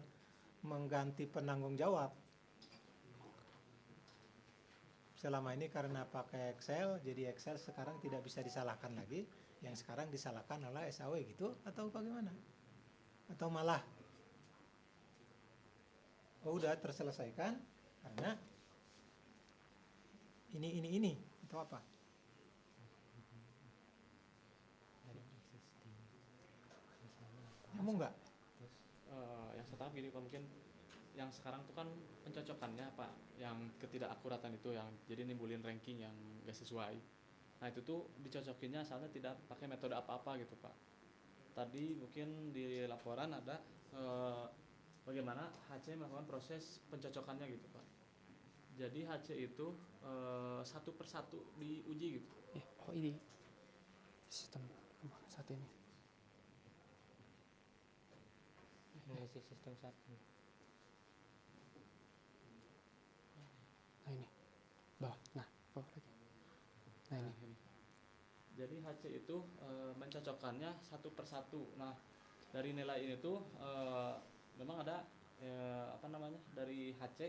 mengganti penanggung jawab? Selama ini karena pakai Excel, jadi Excel sekarang tidak bisa disalahkan lagi, yang sekarang disalahkan oleh SAW gitu, atau bagaimana? Atau malah, oh udah terselesaikan karena ini, itu apa? Kamu enggak? Yang saya tahu gini Pak, mungkin yang sekarang tuh kan pencocokannya Pak, yang ketidakakuratan itu yang jadi nimbulin ranking yang gak sesuai. Nah itu tuh dicocokinnya asalnya tidak pakai metode apa-apa gitu Pak. Tadi mungkin di laporan ada bagaimana HC melakukan proses pencocokannya gitu Pak. Jadi HC itu satu persatu diuji gitu. ya oh ini sistem saat ini mengisi sistem satu. nah ini bawah bawah lagi nah ini Ini. Jadi HC itu mencocokkannya satu persatu. Nah dari nilai ini tuh memang ada dari HC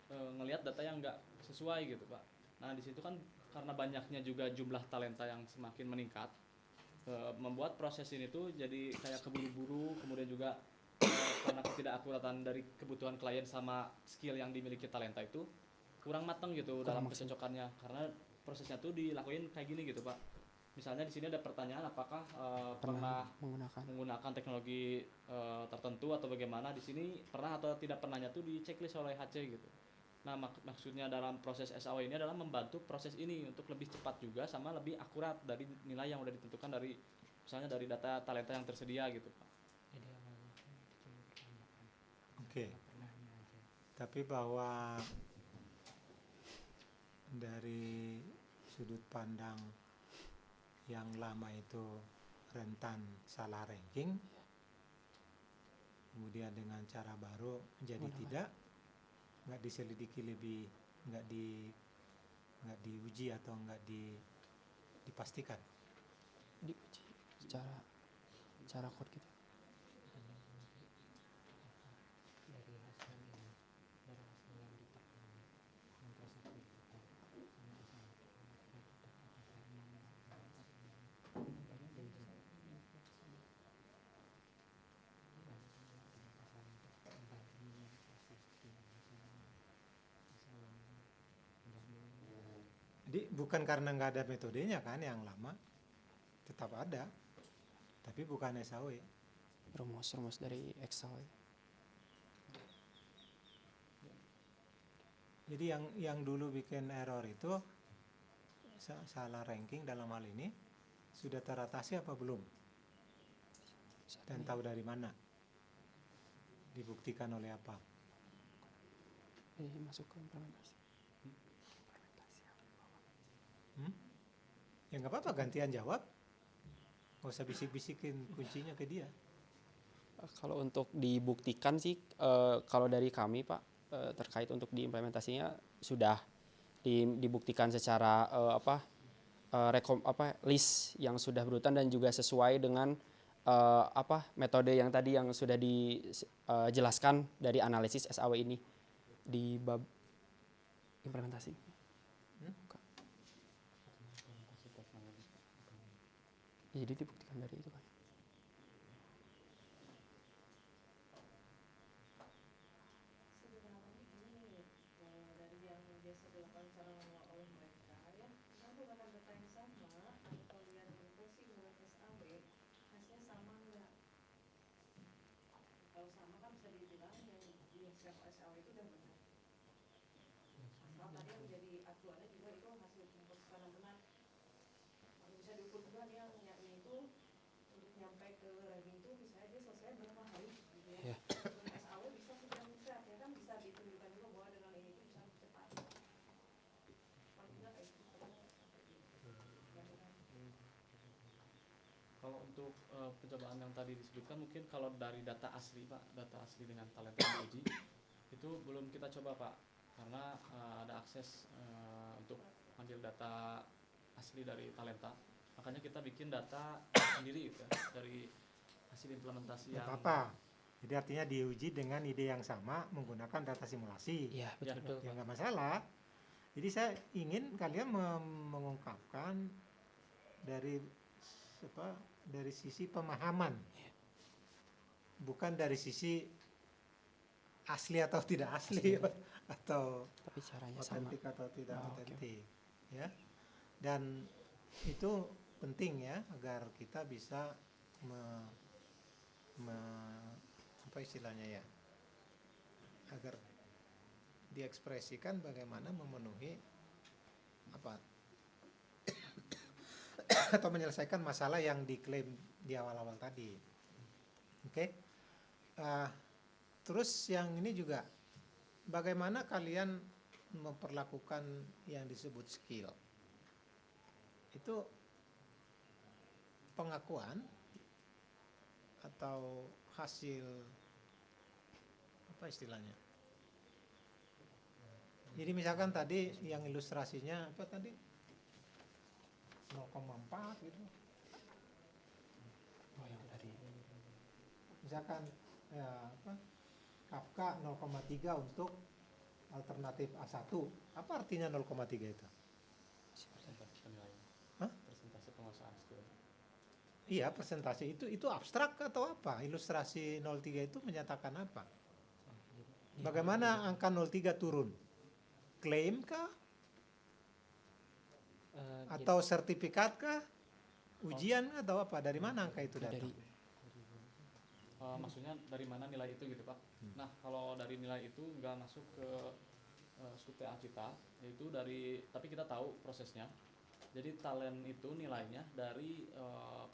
ngelihat data yang nggak sesuai gitu Pak. Nah di situ kan karena banyaknya juga jumlah talenta yang semakin meningkat, membuat proses ini tuh jadi kayak keburu-buru, kemudian juga karena ketidakakuratan dari kebutuhan klien sama skill yang dimiliki talenta itu kurang matang gitu dalam pencocokannya, karena prosesnya tuh dilakuin kayak gini gitu Pak. Misalnya di sini ada pertanyaan apakah pernah menggunakan teknologi tertentu atau bagaimana, di sini pernah atau tidak pernahnya tuh di checklist oleh HC gitu. Nah maksudnya dalam proses SAW ini adalah membantu proses ini untuk lebih cepat juga sama lebih akurat dari nilai yang udah ditentukan dari misalnya dari data talenta yang tersedia gitu Pak. Oke. Tapi bahwa dari sudut pandang yang lama itu rentan salah ranking, kemudian dengan cara baru jadi tidak, nggak diselidiki lebih, nggak diuji atau nggak dipastikan. diuji secara code gitu Jadi bukan karena nggak ada metodenya kan yang lama, tetap ada, tapi bukan SAW. rumus dari Excel Jadi yang dulu bikin error itu salah ranking dalam hal ini sudah teratasi apa belum? Dan tahu dari mana? Dibuktikan oleh apa? masuk ke implementasi Ya nggak apa-apa, gantian jawab. Nggak usah bisik-bisikin kuncinya ke dia. Kalau untuk dibuktikan sih, kalau dari kami Pak, terkait untuk diimplementasinya sudah dibuktikan secara list yang sudah berurutan dan juga sesuai dengan metode yang tadi yang sudah dijelaskan dari analisis SAW ini di bab implementasi. Jadi dibuktikan dari itu kan. Dari yang biasa dilakukan secara manual oleh mereka ya, kita menggunakan data yang sama, atau kalian konversi dengan SAW, hasilnya sama enggak? Kalau sama kan bisa dibilang yang di SAW itu udah benar. Asal tadi yang menjadi acuannya juga itu hasil komposisi yang benar. Kalau bisa diukur juga nih yang itu untuk nyampe ke ranking itu misalnya dia selesai berapa hari gitu ya. Iya. Dengan SAW bisa sedang bisa, ya kan bisa ditunjukkan juga bahwa dengan ini itu bisa cepat. Kalau tidak kayak gitu, ya benar. Kalau untuk pencobaan yang tadi disebutkan, mungkin kalau dari data asli Pak, data asli dengan talenta yang diuji itu belum kita coba Pak, karena ada akses untuk ambil data asli dari talenta, makanya kita bikin data sendiri gitu ya, dari hasil implementasi Nggak yang apa-apa. Jadi artinya diuji dengan ide yang sama menggunakan data simulasi. Iya, Ya, betul. Ya nggak masalah. Jadi saya ingin kalian mengungkapkan dari dari sisi pemahaman, bukan dari sisi asli atau tidak asli atau Tapi caranya sama. otentik atau tidak Oh, oke. otentik, ya. Dan itu penting ya agar kita bisa apa istilahnya ya, agar diekspresikan bagaimana memenuhi apa atau menyelesaikan masalah yang diklaim di awal-awal tadi. Oke. Terus yang ini juga, bagaimana kalian memperlakukan yang disebut skill? Itu pengakuan atau hasil apa istilahnya? Jadi misalkan tadi yang ilustrasinya apa tadi? 0,4 gitu. Oh, yang dari Misalkan ya apa? Kafka 0,3 untuk alternatif A1. Apa artinya 0,3 itu? persentase penilaian, Hah? persentase penguasaan skill. Iya, persentase itu abstrak atau apa? Ilustrasi 03 itu menyatakan apa? Bagaimana angka 03 turun? Klaim kah? Atau sertifikat kah? Ujian atau apa? Dari mana angka itu datang? dari Maksudnya dari mana nilai itu gitu Pak? Nah kalau dari nilai itu nggak masuk ke scope TA kita, yaitu dari, tapi kita tahu prosesnya. Jadi talent itu nilainya dari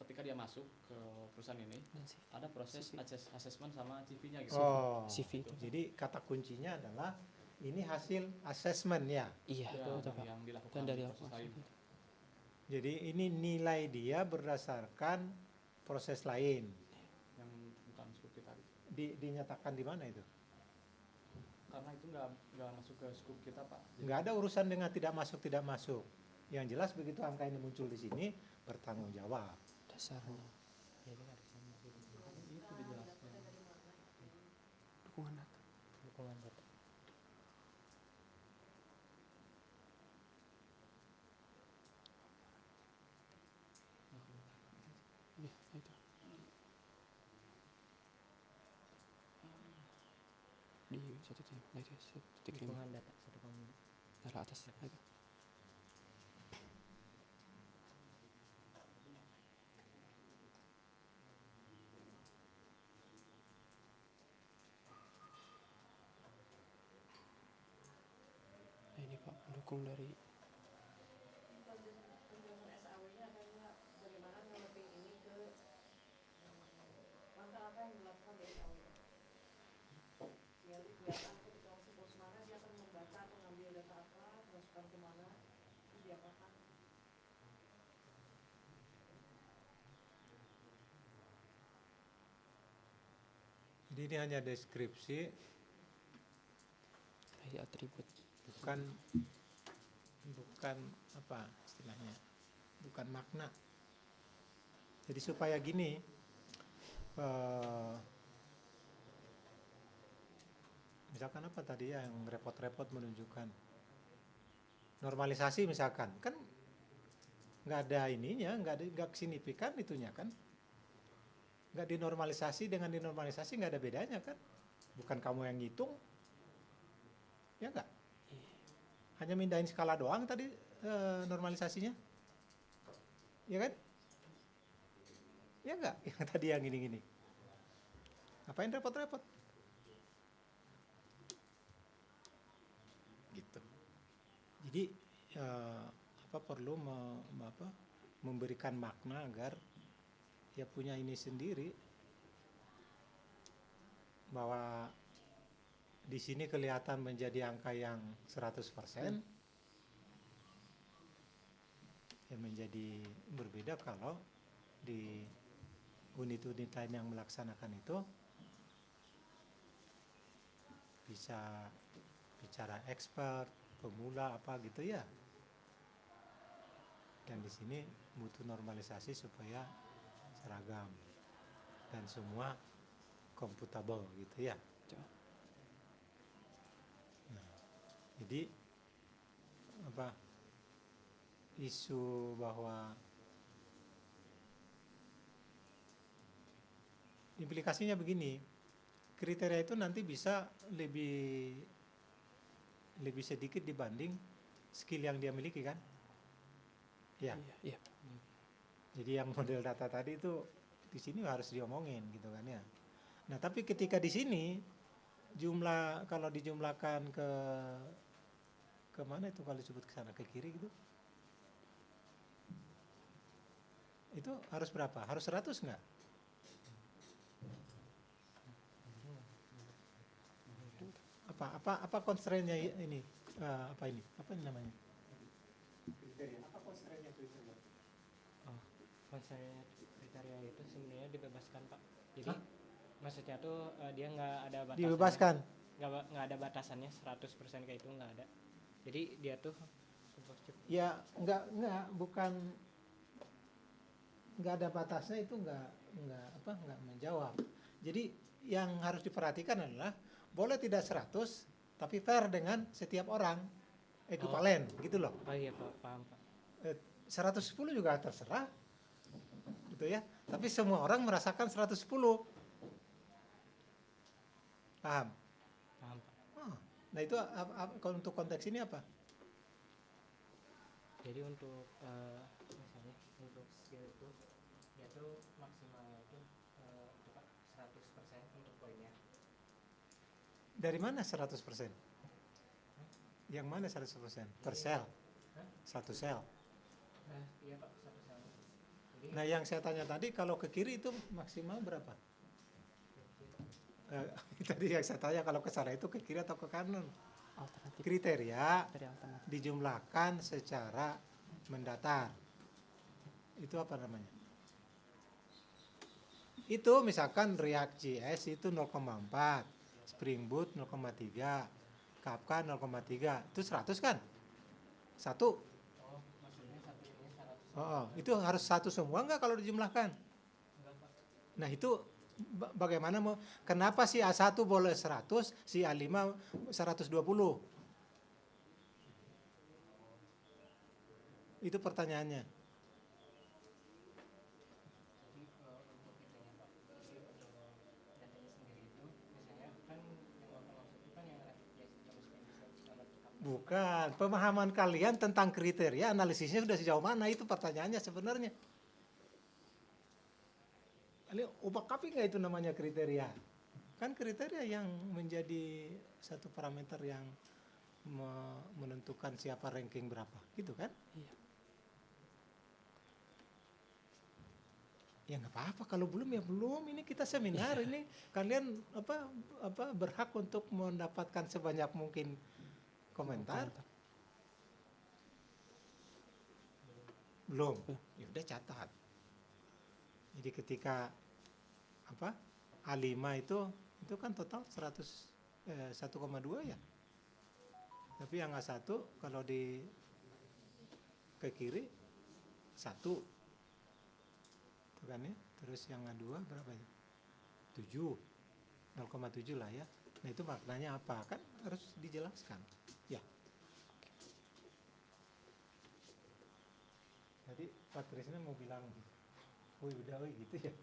ketika dia masuk ke perusahaan ini dan CV. ada proses assessment sama CV-nya gitu. Oh, CV itu. jadi kata kuncinya adalah ini hasil asesmen ya. Iya, Ya, betul Pak. yang dilakukan Dan dari di apa? proses lain. Jadi ini nilai dia berdasarkan proses lain. Yang bukan scope kita gitu. Dinyatakan di mana itu? Karena itu nggak masuk ke scope kita Pak. Jadi Nggak ada urusan dengan tidak masuk. Yang jelas begitu angka ini muncul di sini, bertanggung jawab. Dasarnya itu dijelaskan. dukungan data. Iya, itu. Di satu titik, nah itu 1,5 Dukungan data 1,5. dari atas. Nah, itu. Nah, ini Pak pendukung dari Penjelasan SAW-nya adalah bagaimana nge-mapping ini ke langkah-langkah yang dilakukan di SAW. Jadi kelihatan ketika masuk pos mana dia akan membaca atau mengambil data apa, dimasukkan kemana, itu diapakan. Jadi ini hanya deskripsi, Atribut. bukan bukan apa istilahnya, bukan makna. Jadi supaya gini, misalkan apa tadi ya yang repot-repot menunjukkan normalisasi misalkan, kan nggak ada ininya, nggak signifikan itunya kan, nggak dinormalisasi dengan dinormalisasi nggak ada bedanya kan, bukan kamu yang ngitung, ya nggak? Hanya mindahin skala doang tadi normalisasinya, ya kan? Ya nggak? Yang tadi yang gini-gini, ngapain repot-repot? Gitu. Jadi perlu memberikan makna agar ya punya ini sendiri, bahwa di sini kelihatan menjadi angka yang 100%, ya menjadi berbeda kalau di unit-unit lain yang melaksanakan itu bisa bicara expert, pemula apa gitu ya. Dan di sini butuh normalisasi supaya seragam dan semua computable gitu ya. Nah, jadi isu bahwa implikasinya begini, kriteria itu nanti bisa lebih sedikit dibanding skill yang dia miliki kan? Ya. Iya. Jadi yang model data tadi itu di sini harus diomongin gitu kan ya. Nah, tapi ketika di sini kalau dijumlahkan ke mana itu, kalau disebut ke sana ke kiri gitu, itu harus berapa? Harus 100 nggak? Apa constraint-nya ini? Apa ini namanya? Kriteria. Apa constraint-nya kriteria? Konsep kriteria itu sebenarnya dibebaskan Pak. Jadi maksudnya tuh dia nggak ada batasannya. Dibebaskan. Nggak ada batasannya 100% kayak itu nggak ada. Jadi dia tuh Ya bukan nggak ada batasnya, itu nggak menjawab. Jadi yang harus diperhatikan adalah boleh tidak 100 tapi fair dengan setiap orang, ekuivalen gitu loh. Oh iya Pak, paham Pak. 110 juga terserah gitu ya, tapi semua orang merasakan 110. Paham? Paham Pak. Nah itu kalau untuk konteks ini apa? Jadi untuk misalnya untuk skill itu dia tuh maksimalnya itu Pak 100% untuk poinnya. Dari mana 100%? Yang mana 100%? Per sel? Satu sel? Iya Pak, satu sel. Jadi Nah yang saya tanya tadi, kalau ke kiri itu maksimal berapa? Tadi yang saya tanya kalau ke sana itu ke kiri atau ke kanan? Alternatif Kriteria dari alternatif. dijumlahkan secara mendatar. Itu apa namanya? Itu misalkan React.js itu 0,4, Spring Boot 0,3, Kafka 0,3, itu 100 kan? Satu. maksudnya satu ini 100. Itu harus satu semua enggak kalau dijumlahkan? Nah itu bagaimana kenapa si A1 boleh 100, si A5 120? Itu pertanyaannya. Jadi untuk itunya Pak, isi untuk datanya sendiri itu biasanya kan yang maksud itu kan yang Bukan, pemahaman kalian tentang kriteria analisisnya sudah sejauh mana, itu pertanyaannya sebenarnya. Ini ubah kapi nggak itu namanya kriteria? Kan kriteria yang menjadi satu parameter yang menentukan siapa ranking berapa, gitu kan? Iya. Ya nggak apa-apa, kalau belum ya belum. Ini kita seminar, ini kalian berhak untuk mendapatkan sebanyak mungkin komentar. Belum. Ya udah catat. Jadi ketika apa? A5 itu kan total 1,2 ya. Tapi yang A1 kalau di ke kiri 1 itu kan ya. Terus yang A2 berapa ya? 7. 0,7 lah ya. Nah itu maknanya apa? Kan harus dijelaskan. Ya. Jadi Pak Trisna mau bilang, woi udah woi gitu ya.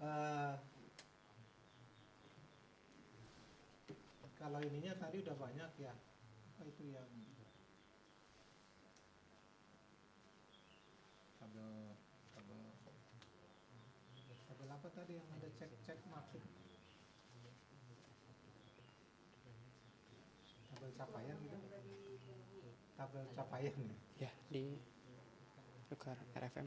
Eh, kalau ininya tadi udah banyak ya. Apa itu yang kabel kabel kabel apa tadi yang ada cek market? Kabel capaian gitu. Kabel capaian ya. Ya, di tukar RFM.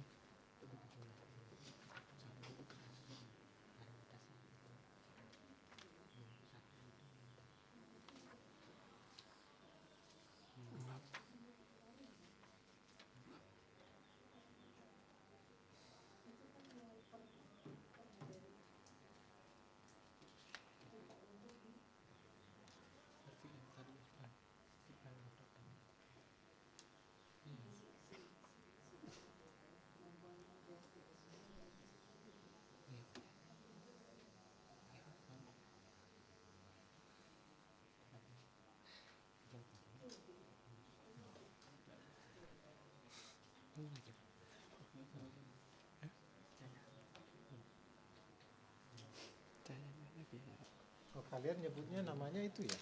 Oh, kalian nyebutnya namanya itu ya?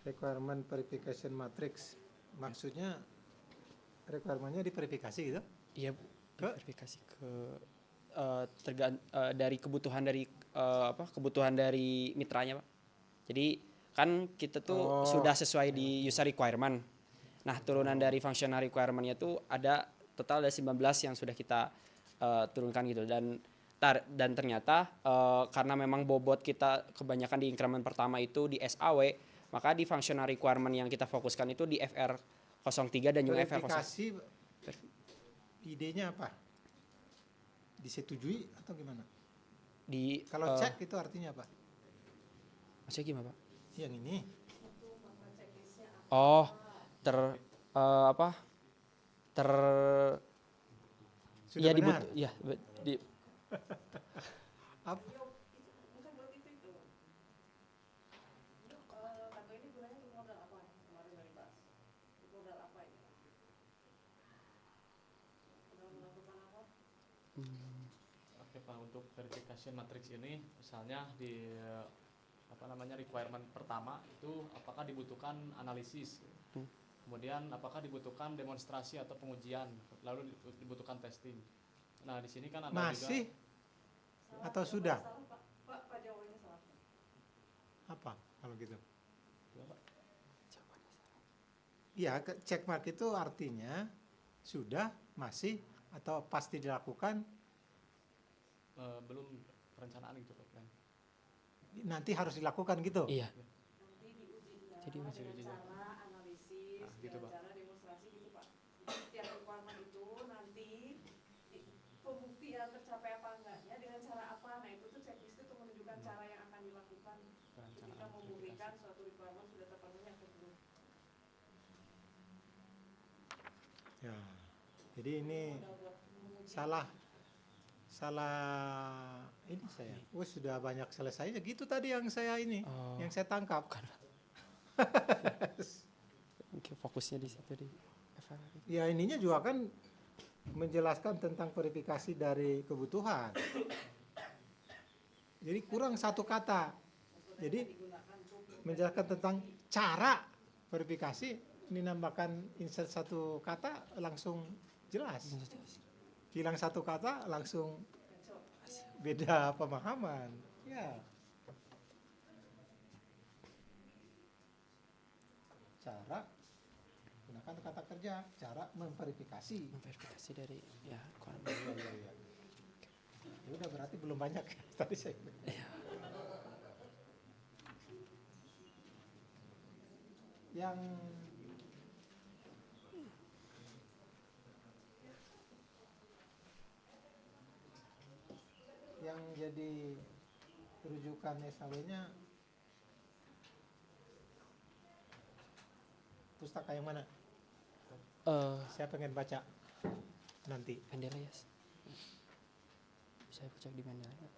Requirement verification matrix. Maksudnya requirementnya diverifikasi gitu? Iya, Ke? verifikasi ke dari kebutuhan dari kebutuhan dari mitranya, Pak. Jadi kan kita tuh sudah sesuai di user requirement. Nah, turunan dari functional requirement-nya tuh ada total ada 19 yang sudah kita turunkan gitu, dan ternyata karena memang bobot kita kebanyakan di increment pertama itu di SAW, maka di functional requirement yang kita fokuskan itu di FR03 dan juga FR01. Verifikasi idenya apa? Disetujui atau gimana? Kalau cek itu artinya apa? Maksudnya gimana, Pak? Yang ini. Oh, Sudah ya benar. ya Apa? Bukan buat itu. Kartu ini gunanya untuk modal apa? Kemarin dari bahas. Untuk modal apa ini? Modal melakukan apa? Oke Pak, untuk verification matrix ini misalnya di requirement pertama itu apakah dibutuhkan analisis, kemudian apakah dibutuhkan demonstrasi atau pengujian, lalu dibutuhkan testing. Nah di sini kan ada Masih juga atau sudah? Salah Pak jawabannya salah. Apa kalau gitu? Iya, check mark itu artinya sudah, masih, atau pasti dilakukan. belum perencanaan gitu Pak. Nanti harus dilakukan gitu. iya. Nanti diuji Jadi dengan uji cara analisis, gitu, dengan Pak. cara demonstrasi gitu Pak. Jadi setiap requirement itu nanti pembuktian tercapai apa enggaknya dengan cara apa. Nah itu tuh checklist itu menunjukkan cara yang akan dilakukan ketika membuktikan suatu requirement sudah terpenuhi atau belum. Ya. Jadi ini salah ini saya. Sudah banyak selesainya gitu tadi yang saya yang saya tangkap. Mungkin fokusnya di situ di FR. Ya ininya juga kan menjelaskan tentang verifikasi dari kebutuhan. Jadi kurang satu kata. Jadi menjelaskan tentang cara verifikasi, ini nambahkan insert satu kata langsung jelas. Hilang satu kata langsung beda pemahaman. Ya. Cara gunakan kata kerja, cara memverifikasi. Verifikasi dari ya Iya. Ya udah berarti belum banyak tadi saya. yang jadi rujukan SAW-nya pustaka yang mana? Saya pengen baca nanti. Mendeles. Saya cek di Mendeles.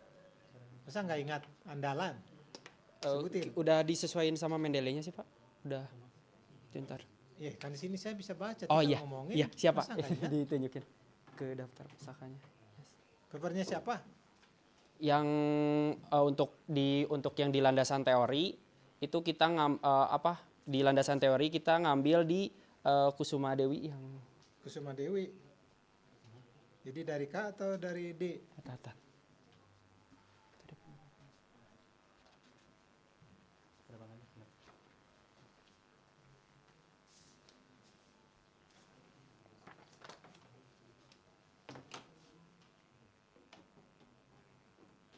Masa nggak ingat andalan? Sebutin. Udah disesuaikan sama Mendeley-nya sih Pak. Udah. Itu ntar. Iya, kan di sini saya bisa baca. Oh tinggal iya, ngomongin. iya siapa? Masa nggak ingat? Ditunjukin ke daftar pustakanya. Papernya siapa? Yang untuk yang di landasan teori itu kita di landasan teori kita ngambil di Kusuma Dewi yang Kusuma Dewi. Jadi dari K atau dari D? Tata.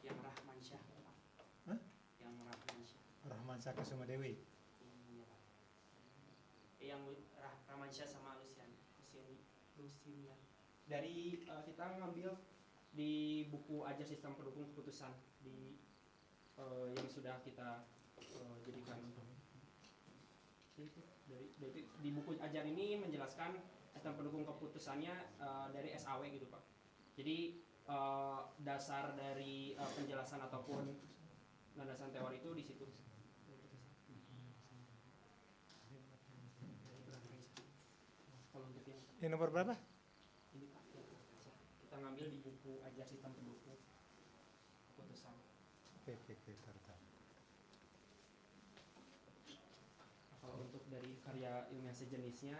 Yang Rahmansyah. Hah? Yang Rahmansyah. Rahmansyah Kusuma Dewi. Yang Rahmansyah sama Lucian. Dari kita ngambil di buku ajar sistem pendukung keputusan di yang sudah kita jadikan di buku ajar ini menjelaskan sistem pendukung keputusannya dari SAW gitu Pak. Jadi dasar dari penjelasan ataupun landasan teori itu di situ. Ini nomor berapa? Ini Pak, kita ngambil di buku ajar sistem pendukung keputusan. Oke, tar. Kalau untuk dari karya ilmiah sejenisnya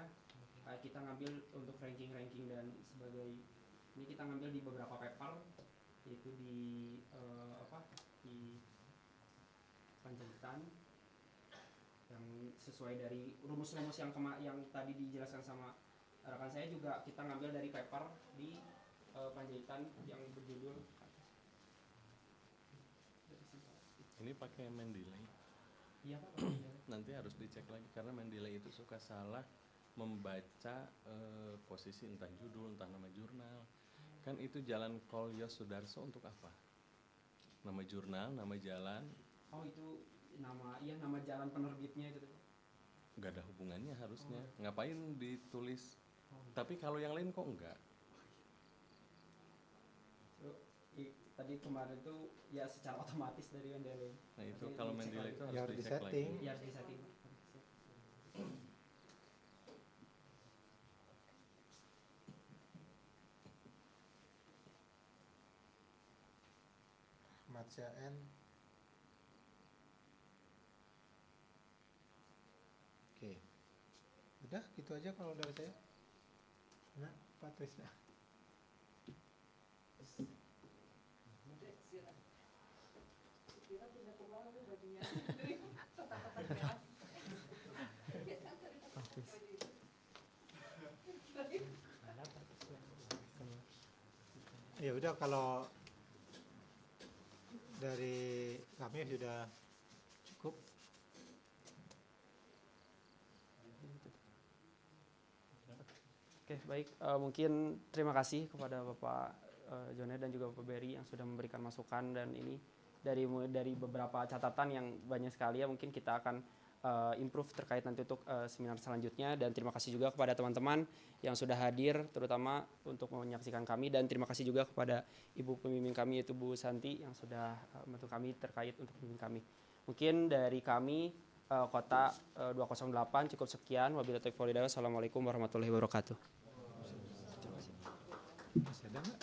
kita ngambil untuk ranking dan sebagai ini kita ngambil di beberapa paper yaitu di di Panjaitan yang sesuai dari rumus-rumus yang tadi dijelaskan sama rekan saya, juga kita ngambil dari paper di Panjaitan yang berjudul Ini pakai Mendeley. iya Pak. Nanti harus dicek lagi karena Mendeley itu suka salah membaca posisi entah judul entah nama jurnal. Kan itu Jalan Kolyos Sudarso untuk apa? Nama jurnal, nama jalan, Oh itu nama jalan penerbitnya gitu. nggak ada hubungannya harusnya. Ngapain ditulis? Tapi kalau yang lain kok enggak? Tadi kemarin tuh ya secara otomatis dari Mendeley. Nah itu Tapi kalau dicek Mendeley lagi. itu Ya, harus harus dicek disetting. lagi. Ya harus disetting. Matsya N. Oke. Udah gitu aja kalau dari saya. Nah, Pak Trisna. Kita pindah ke bawah tuh bajunya. Ya udah kalau dari kami sudah cukup. Oke, baik. Mungkin terima kasih kepada Bapak Jone dan juga Bapak Berry yang sudah memberikan masukan, dan ini dari beberapa catatan yang banyak sekali ya, mungkin kita akan improve terkait nanti untuk seminar selanjutnya. Dan terima kasih juga kepada teman-teman yang sudah hadir, terutama untuk menyaksikan kami, dan terima kasih juga kepada Ibu pembimbing kami yaitu Bu Santi yang sudah membantu kami terkait untuk pembimbing kami. Mungkin dari kami Kota 208 cukup sekian. Wabillahi taufiq wal hidayah. Wassalamualaikum warahmatullahi wabarakatuh. Masih ada nggak?